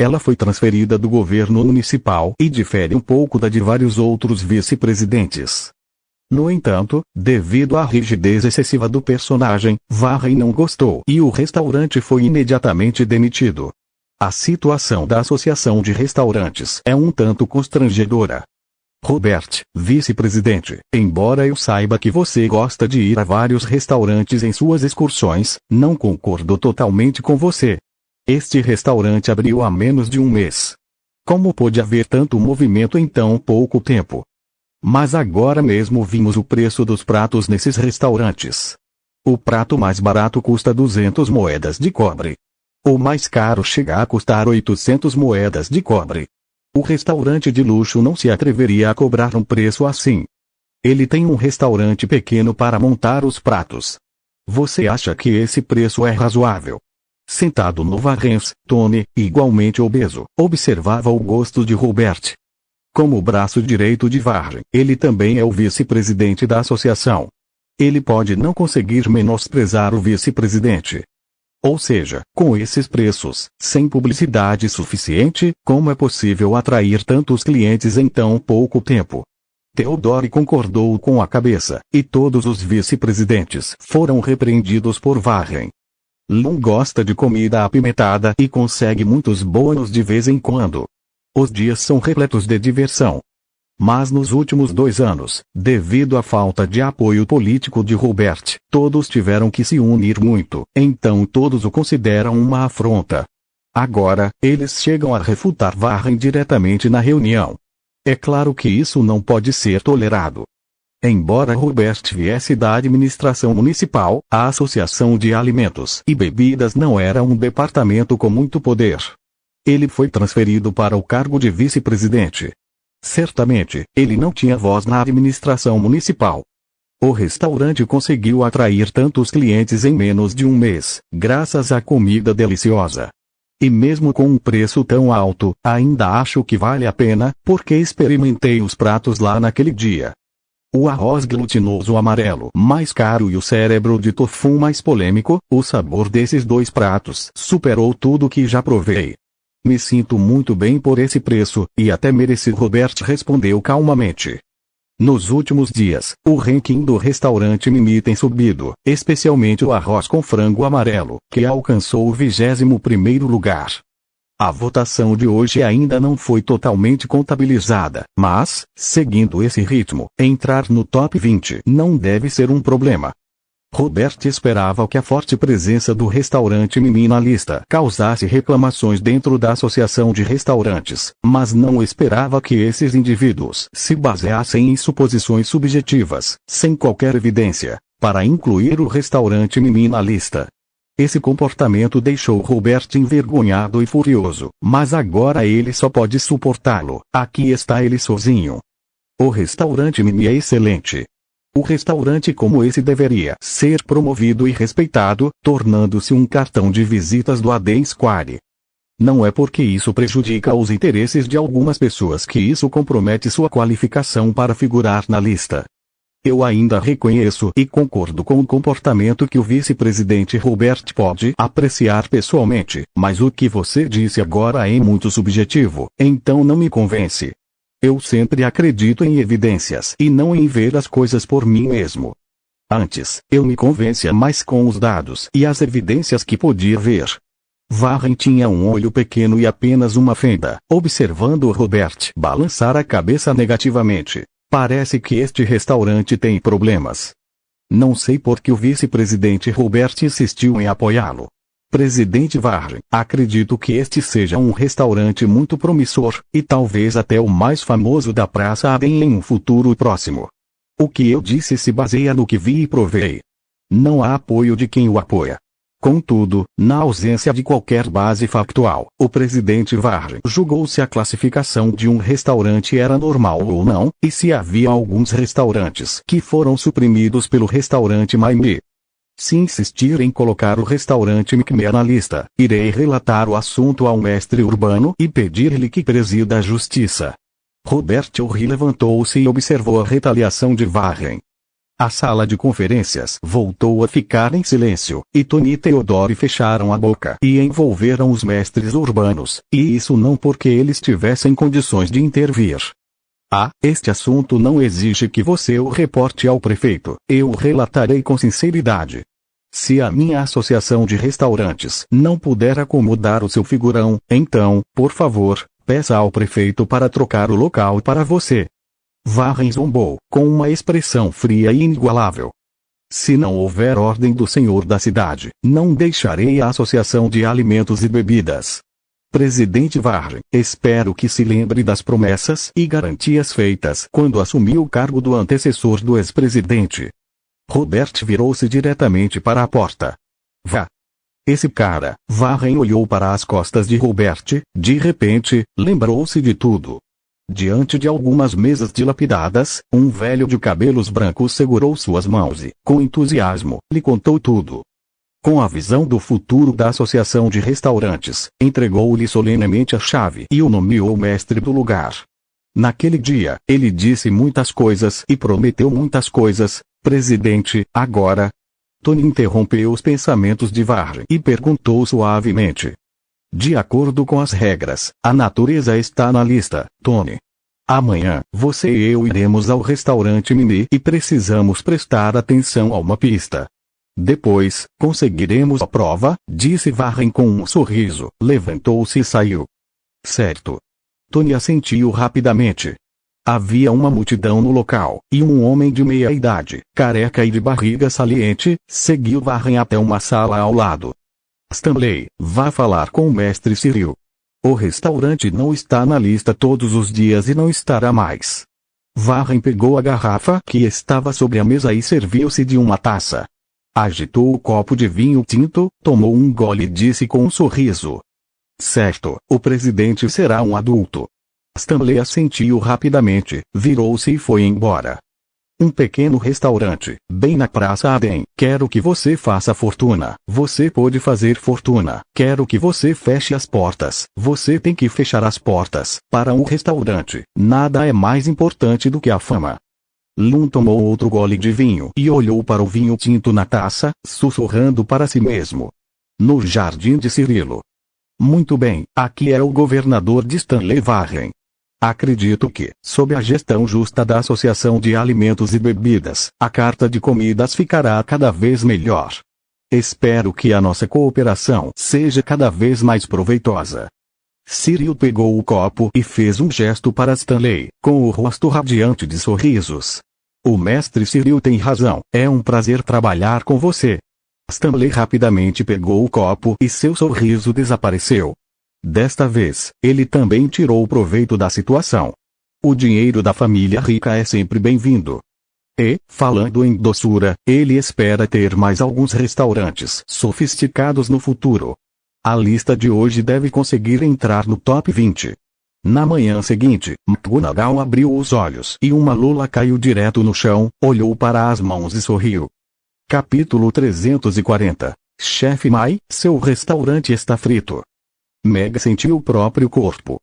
Ela foi transferida do governo municipal e difere um pouco da de vários outros vice-presidentes. No entanto, devido à rigidez excessiva do personagem, Warren não gostou e o restaurante foi imediatamente demitido. A situação da Associação de Restaurantes é um tanto constrangedora. Robert, vice-presidente, embora eu saiba que você gosta de ir a vários restaurantes em suas excursões, não concordo totalmente com você. Este restaurante abriu há menos de um mês. Como pôde haver tanto movimento em tão pouco tempo? Mas agora mesmo vimos o preço dos pratos nesses restaurantes. O prato mais barato custa 200 moedas de cobre. O mais caro chega a custar 800 moedas de cobre. O restaurante de luxo não se atreveria a cobrar um preço assim. Ele tem um restaurante pequeno para montar os pratos. Você acha que esse preço é razoável? Sentado no Varens, Tony, igualmente obeso, observava o gosto de Robert. Como o braço direito de Warren, ele também é o vice-presidente da associação. Ele pode não conseguir menosprezar o vice-presidente. Ou seja, com esses preços, sem publicidade suficiente, como é possível atrair tantos clientes em tão pouco tempo? Theodore concordou com a cabeça, e todos os vice-presidentes foram repreendidos por Warren. Lum gosta de comida apimentada e consegue muitos bônus de vez em quando. Os dias são repletos de diversão. Mas nos últimos 2 anos, devido à falta de apoio político de Robert, todos tiveram que se unir muito, então todos o consideram uma afronta. Agora, eles chegam a refutar Warren diretamente na reunião. É claro que isso não pode ser tolerado. Embora Robert viesse da administração municipal, a Associação de Alimentos e Bebidas não era um departamento com muito poder. Ele foi transferido para o cargo de vice-presidente. Certamente, ele não tinha voz na administração municipal. O restaurante conseguiu atrair tantos clientes em menos de um mês, graças à comida deliciosa. E mesmo com um preço tão alto, ainda acho que vale a pena, porque experimentei os pratos lá naquele dia. O arroz glutinoso amarelo mais caro e o cérebro de tofu mais polêmico, o sabor desses dois pratos superou tudo que já provei. Me sinto muito bem por esse preço, e até mereci. Robert respondeu calmamente. Nos últimos dias, o ranking do restaurante Mimi tem subido, especialmente o arroz com frango amarelo, que alcançou o 21º lugar. A votação de hoje ainda não foi totalmente contabilizada, mas, seguindo esse ritmo, entrar no top 20 não deve ser um problema. Robert esperava que a forte presença do restaurante Mimi na lista causasse reclamações dentro da associação de restaurantes, mas não esperava que esses indivíduos se baseassem em suposições subjetivas, sem qualquer evidência, para incluir o restaurante Mimi na lista. Esse comportamento deixou Robert envergonhado e furioso, mas agora ele só pode suportá-lo. Aqui está ele sozinho. O restaurante Mimi é excelente. O restaurante como esse deveria ser promovido e respeitado, tornando-se um cartão de visitas do Aden Square. Não é porque isso prejudica os interesses de algumas pessoas que isso compromete sua qualificação para figurar na lista. Eu ainda reconheço e concordo com o comportamento que o vice-presidente Robert pode apreciar pessoalmente, mas o que você disse agora é muito subjetivo, então não me convence. Eu sempre acredito em evidências e não em ver as coisas por mim mesmo. Antes, eu me convencia mais com os dados e as evidências que podia ver. Warren tinha um olho pequeno e apenas uma fenda, observando Robert balançar a cabeça negativamente. Parece que este restaurante tem problemas. Não sei por que o vice-presidente Robert insistiu em apoiá-lo. Presidente Warren, acredito que este seja um restaurante muito promissor, e talvez até o mais famoso da Praça Aden em um futuro próximo. O que eu disse se baseia no que vi e provei. Não há apoio de quem o apoia. Contudo, na ausência de qualquer base factual, o presidente Warren julgou se a classificação de um restaurante era normal ou não, e se havia alguns restaurantes que foram suprimidos pelo restaurante Mimi. Se insistir em colocar o restaurante Mimi na lista, irei relatar o assunto ao mestre urbano e pedir-lhe que presida a justiça. Robert O'Ree levantou-se e observou a retaliação de Warren. A sala de conferências voltou a ficar em silêncio, e Tony e Theodore fecharam a boca e envolveram os mestres urbanos, e isso não porque eles tivessem condições de intervir. Este assunto não exige que você o reporte ao prefeito, eu o relatarei com sinceridade. Se a minha associação de restaurantes não puder acomodar o seu figurão, então, por favor, peça ao prefeito para trocar o local para você. Warren zombou, com uma expressão fria e inigualável. Se não houver ordem do senhor da cidade, não deixarei a Associação de Alimentos e Bebidas. Presidente Warren, espero que se lembre das promessas e garantias feitas quando assumiu o cargo do antecessor do ex-presidente. Robert virou-se diretamente para a porta. Vá. Esse cara. Warren olhou para as costas de Robert, de repente, lembrou-se de tudo. Diante de algumas mesas dilapidadas, um velho de cabelos brancos segurou suas mãos e, com entusiasmo, lhe contou tudo. Com a visão do futuro da Associação de Restaurantes, entregou-lhe solenemente a chave e o nomeou mestre do lugar. Naquele dia, ele disse muitas coisas e prometeu muitas coisas. Presidente, agora... Tony interrompeu os pensamentos de Warren e perguntou suavemente. De acordo com as regras, a natureza está na lista, Tony. Amanhã, você e eu iremos ao restaurante Mimi e precisamos prestar atenção a uma pista. Depois, conseguiremos a prova, disse Warren com um sorriso, levantou-se e saiu. Certo. Tony assentiu rapidamente. Havia uma multidão no local, e um homem de meia idade, careca e de barriga saliente, seguiu Warren até uma sala ao lado. Stanley, vá falar com o mestre Cyril. O restaurante não está na lista todos os dias e não estará mais. Warren pegou a garrafa que estava sobre a mesa e serviu-se de uma taça. Agitou o copo de vinho tinto, tomou um gole e disse com um sorriso: certo, o presidente será um adulto. Stanley assentiu rapidamente, virou-se e foi embora. Um pequeno restaurante, bem na Praça Aden. Quero que você faça fortuna. Você pode fazer fortuna. Quero que você feche as portas. Você tem que fechar as portas. Para um restaurante, nada é mais importante do que a fama. Lum tomou outro gole de vinho e olhou para o vinho tinto na taça, sussurrando para si mesmo. No jardim de Cirilo. Muito bem, aqui é o governador de Stanley Warren. Acredito que, sob a gestão justa da Associação de Alimentos e Bebidas, a carta de comidas ficará cada vez melhor. Espero que a nossa cooperação seja cada vez mais proveitosa. Cyril pegou o copo e fez um gesto para Stanley, com o rosto radiante de sorrisos. O mestre Cyril tem razão, é um prazer trabalhar com você. Stanley rapidamente pegou o copo e seu sorriso desapareceu. Desta vez, ele também tirou proveito da situação. O dinheiro da família rica é sempre bem-vindo. E, falando em doçura, ele espera ter mais alguns restaurantes sofisticados no futuro. A lista de hoje deve conseguir entrar no top 20. Na manhã seguinte, McGonagall abriu os olhos e uma lula caiu direto no chão, olhou para as mãos e sorriu. Capítulo 340. Chefe Mai, seu restaurante está frito. Meg sentiu o próprio corpo.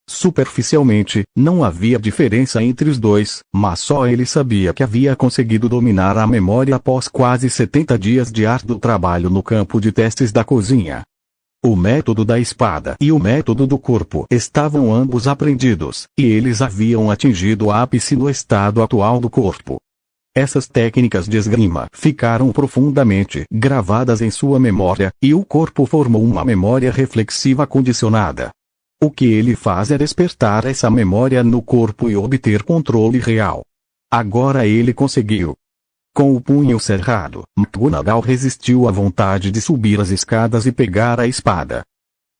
Superficialmente, não havia diferença entre os dois, mas só ele sabia que havia conseguido dominar a memória após quase 70 dias de árduo trabalho no campo de testes da cozinha. O método da espada e o método do corpo estavam ambos aprendidos, e eles haviam atingido o ápice no estado atual do corpo. Essas técnicas de esgrima ficaram profundamente gravadas em sua memória, e o corpo formou uma memória reflexiva condicionada. O que ele faz é despertar essa memória no corpo e obter controle real. Agora ele conseguiu. Com o punho cerrado, McGonagall resistiu à vontade de subir as escadas e pegar a espada.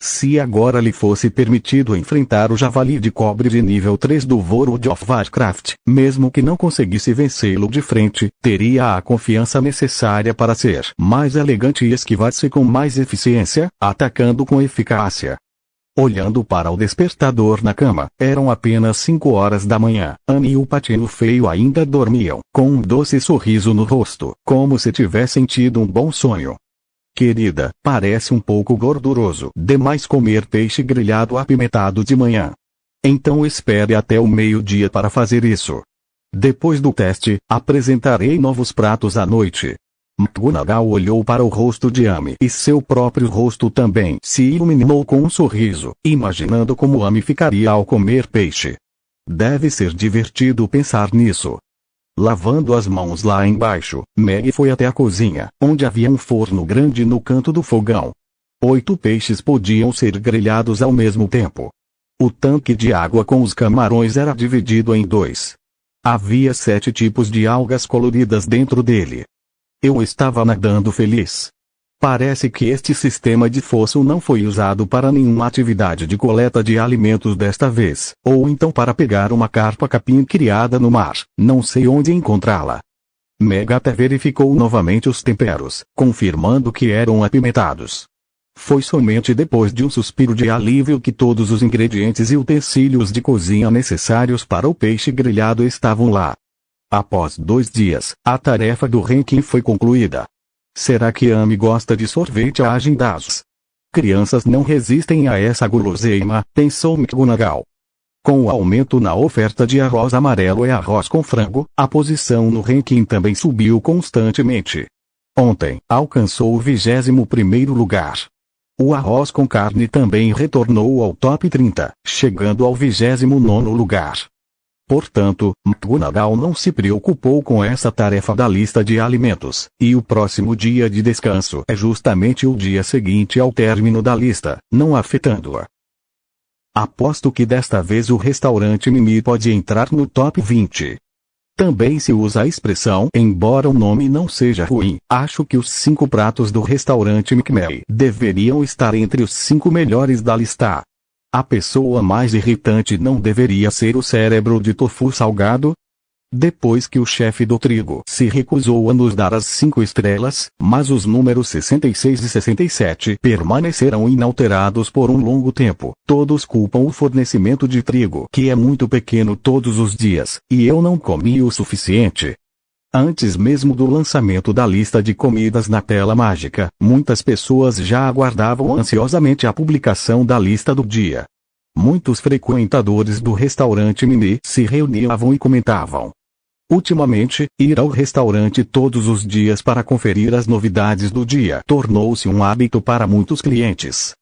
Se agora lhe fosse permitido enfrentar o javali de cobre de nível 3 do World of Warcraft, mesmo que não conseguisse vencê-lo de frente, teria a confiança necessária para ser mais elegante e esquivar-se com mais eficiência, atacando com eficácia. Olhando para o despertador na cama, eram apenas 5 horas da manhã. Anne e o patinho feio ainda dormiam, com um doce sorriso no rosto, como se tivessem tido um bom sonho. Querida, parece um pouco gorduroso demais comer peixe grelhado apimentado de manhã. Então espere até o meio-dia para fazer isso. Depois do teste, apresentarei novos pratos à noite. McGonagall olhou para o rosto de Amy e seu próprio rosto também se iluminou com um sorriso, imaginando como Amy ficaria ao comer peixe. Deve ser divertido pensar nisso. Lavando as mãos lá embaixo, Meg foi até a cozinha, onde havia um forno grande no canto do fogão. 8 peixes podiam ser grelhados ao mesmo tempo. O tanque de água com os camarões era dividido em 2. Havia 7 tipos de algas coloridas dentro dele. Eu estava nadando feliz. Parece que este sistema de fosso não foi usado para nenhuma atividade de coleta de alimentos desta vez, ou então para pegar uma carpa capim criada no mar, não sei onde encontrá-la. Meg até verificou novamente os temperos, confirmando que eram apimentados. Foi somente depois de um suspiro de alívio que todos os ingredientes e utensílios de cozinha necessários para o peixe grelhado estavam lá. Após 2 dias, a tarefa do ranking foi concluída. Será que Amy gosta de sorvete a agendados? Crianças não resistem a essa guloseima, pensou McGonagall. Com o aumento na oferta de arroz amarelo e arroz com frango, a posição no ranking também subiu constantemente. Ontem, alcançou o 21º lugar. O arroz com carne também retornou ao top 30, chegando ao 29º lugar. Portanto, McGonagall não se preocupou com essa tarefa da lista de alimentos, e o próximo dia de descanso é justamente o dia seguinte ao término da lista, não afetando-a. Aposto que desta vez o restaurante Mimi pode entrar no top 20. Também se usa a expressão, embora o nome não seja ruim, acho que os 5 pratos do restaurante McMay deveriam estar entre os 5 melhores da lista. A pessoa mais irritante não deveria ser o cérebro de tofu salgado? Depois que o chefe do trigo se recusou a nos dar as 5 estrelas, mas os números 66 e 67 permaneceram inalterados por um longo tempo, todos culpam o fornecimento de trigo, que é muito pequeno todos os dias, e eu não comi o suficiente. Antes mesmo do lançamento da lista de comidas na tela mágica, muitas pessoas já aguardavam ansiosamente a publicação da lista do dia. Muitos frequentadores do restaurante Mini se reuniam e comentavam. Ultimamente, ir ao restaurante todos os dias para conferir as novidades do dia tornou-se um hábito para muitos clientes.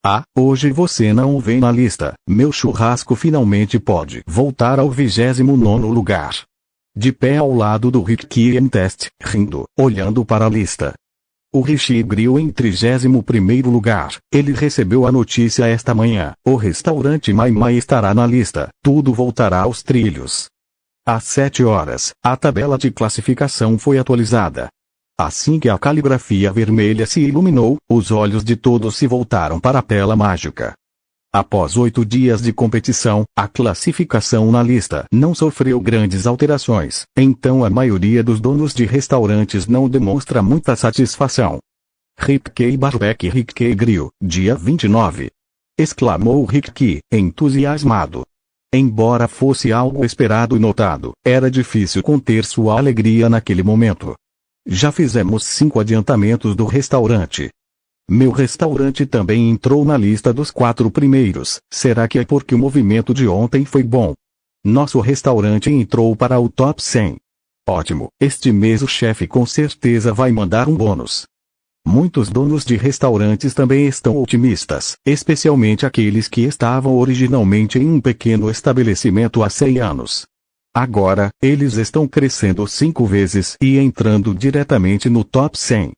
Ah, hoje você não o vê na lista, meu churrasco finalmente pode voltar ao 29º lugar. De pé ao lado do Rick Key Test, rindo, olhando para a lista. O Richie Grill em 31º lugar. Ele recebeu a notícia esta manhã. O restaurante Mai Mai estará na lista. Tudo voltará aos trilhos. Às 7 horas, a tabela de classificação foi atualizada. Assim que a caligrafia vermelha se iluminou, os olhos de todos se voltaram para a tela mágica. Após 8 dias de competição, a classificação na lista não sofreu grandes alterações, então a maioria dos donos de restaurantes não demonstra muita satisfação. Rick Key Barbecue Rick Key Grill, dia 29. Exclamou Rick Key, entusiasmado. Embora fosse algo esperado e notado, era difícil conter sua alegria naquele momento. Já fizemos 5 adiantamentos do restaurante. Meu restaurante também entrou na lista dos 4 primeiros. Será que é porque o movimento de ontem foi bom? Nosso restaurante entrou para o top 100. Ótimo, este mês o chefe com certeza vai mandar um bônus. Muitos donos de restaurantes também estão otimistas, especialmente aqueles que estavam originalmente em um pequeno estabelecimento há 100 anos. Agora, eles estão crescendo 5 vezes e entrando diretamente no top 100.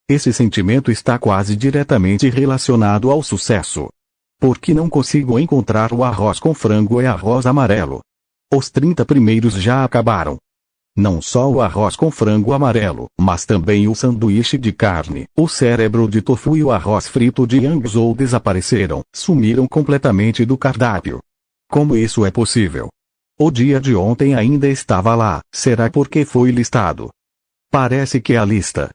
Esse sentimento está quase diretamente relacionado ao sucesso. Por que não consigo encontrar o arroz com frango e arroz amarelo? Os 30 primeiros já acabaram. Não só o arroz com frango amarelo, mas também o sanduíche de carne, o cérebro de tofu e o arroz frito de Yangzhou desapareceram, sumiram completamente do cardápio. Como isso é possível? O dia de ontem ainda estava lá, será porque foi listado? Parece que é a lista.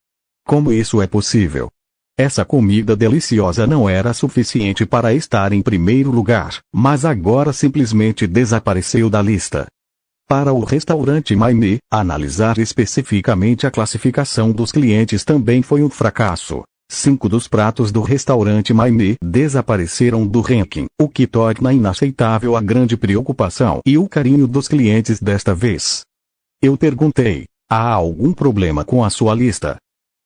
Como isso é possível? Essa comida deliciosa não era suficiente para estar em primeiro lugar, mas agora simplesmente desapareceu da lista. Para o restaurante Maime, analisar especificamente a classificação dos clientes também foi um fracasso. 5 dos pratos do restaurante Maime desapareceram do ranking, o que torna inaceitável a grande preocupação e o carinho dos clientes desta vez. Eu perguntei, há algum problema com a sua lista?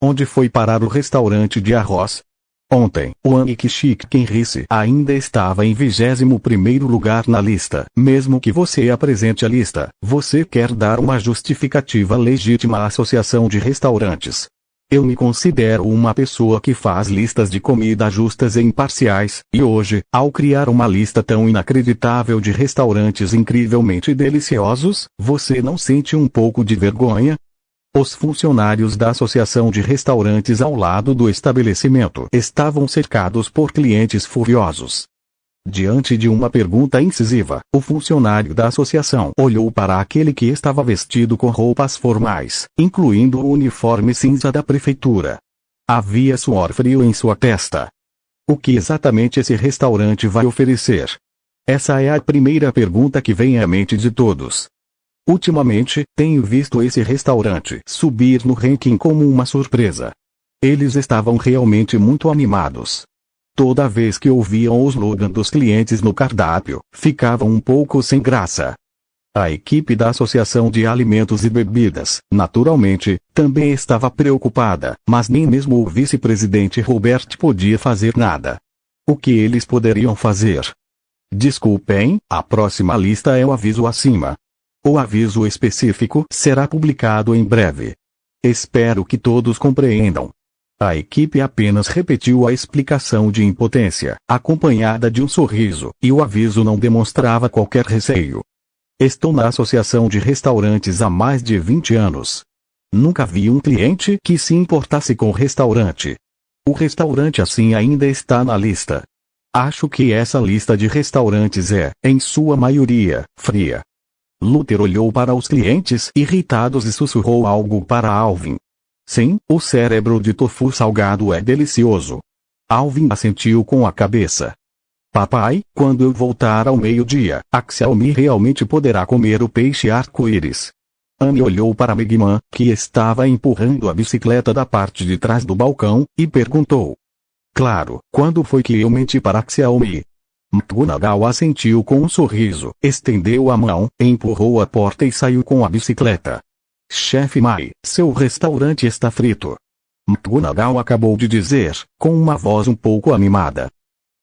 Onde foi parar o restaurante de arroz? Ontem, o Anikishik Rice ainda estava em 21º lugar na lista. Mesmo que você apresente a lista, você quer dar uma justificativa legítima à associação de restaurantes. Eu me considero uma pessoa que faz listas de comida justas e imparciais, e hoje, ao criar uma lista tão inacreditável de restaurantes incrivelmente deliciosos, você não sente um pouco de vergonha? Os funcionários da Associação de Restaurantes ao lado do estabelecimento estavam cercados por clientes furiosos. Diante de uma pergunta incisiva, o funcionário da associação olhou para aquele que estava vestido com roupas formais, incluindo o uniforme cinza da prefeitura. Havia suor frio em sua testa. O que exatamente esse restaurante vai oferecer? Essa é a primeira pergunta que vem à mente de todos. Ultimamente, tenho visto esse restaurante subir no ranking como uma surpresa. Eles estavam realmente muito animados. Toda vez que ouviam o slogan dos clientes no cardápio, ficavam um pouco sem graça. A equipe da Associação de Alimentos e Bebidas, naturalmente, também estava preocupada, mas nem mesmo o vice-presidente Robert podia fazer nada. O que eles poderiam fazer? Desculpem, a próxima lista é o aviso acima. O aviso específico será publicado em breve. Espero que todos compreendam. A equipe apenas repetiu a explicação de impotência, acompanhada de um sorriso, e o aviso não demonstrava qualquer receio. Estou na Associação de Restaurantes há mais de 20 anos. Nunca vi um cliente que se importasse com o restaurante. O restaurante assim ainda está na lista. Acho que essa lista de restaurantes é, em sua maioria, fria. Luther olhou para os clientes irritados e sussurrou algo para Alvin. Sim, o cérebro de tofu salgado é delicioso. Alvin assentiu com a cabeça. Papai, quando eu voltar ao meio-dia, Xiaomi realmente poderá comer o peixe arco-íris. Anne olhou para Megman, que estava empurrando a bicicleta da parte de trás do balcão, e perguntou. Claro, quando foi que eu menti para Xiaomi? McGonagall assentiu com um sorriso, estendeu a mão, empurrou a porta e saiu com a bicicleta. Chefe Mai, seu restaurante está frito. McGonagall acabou de dizer, com uma voz um pouco animada.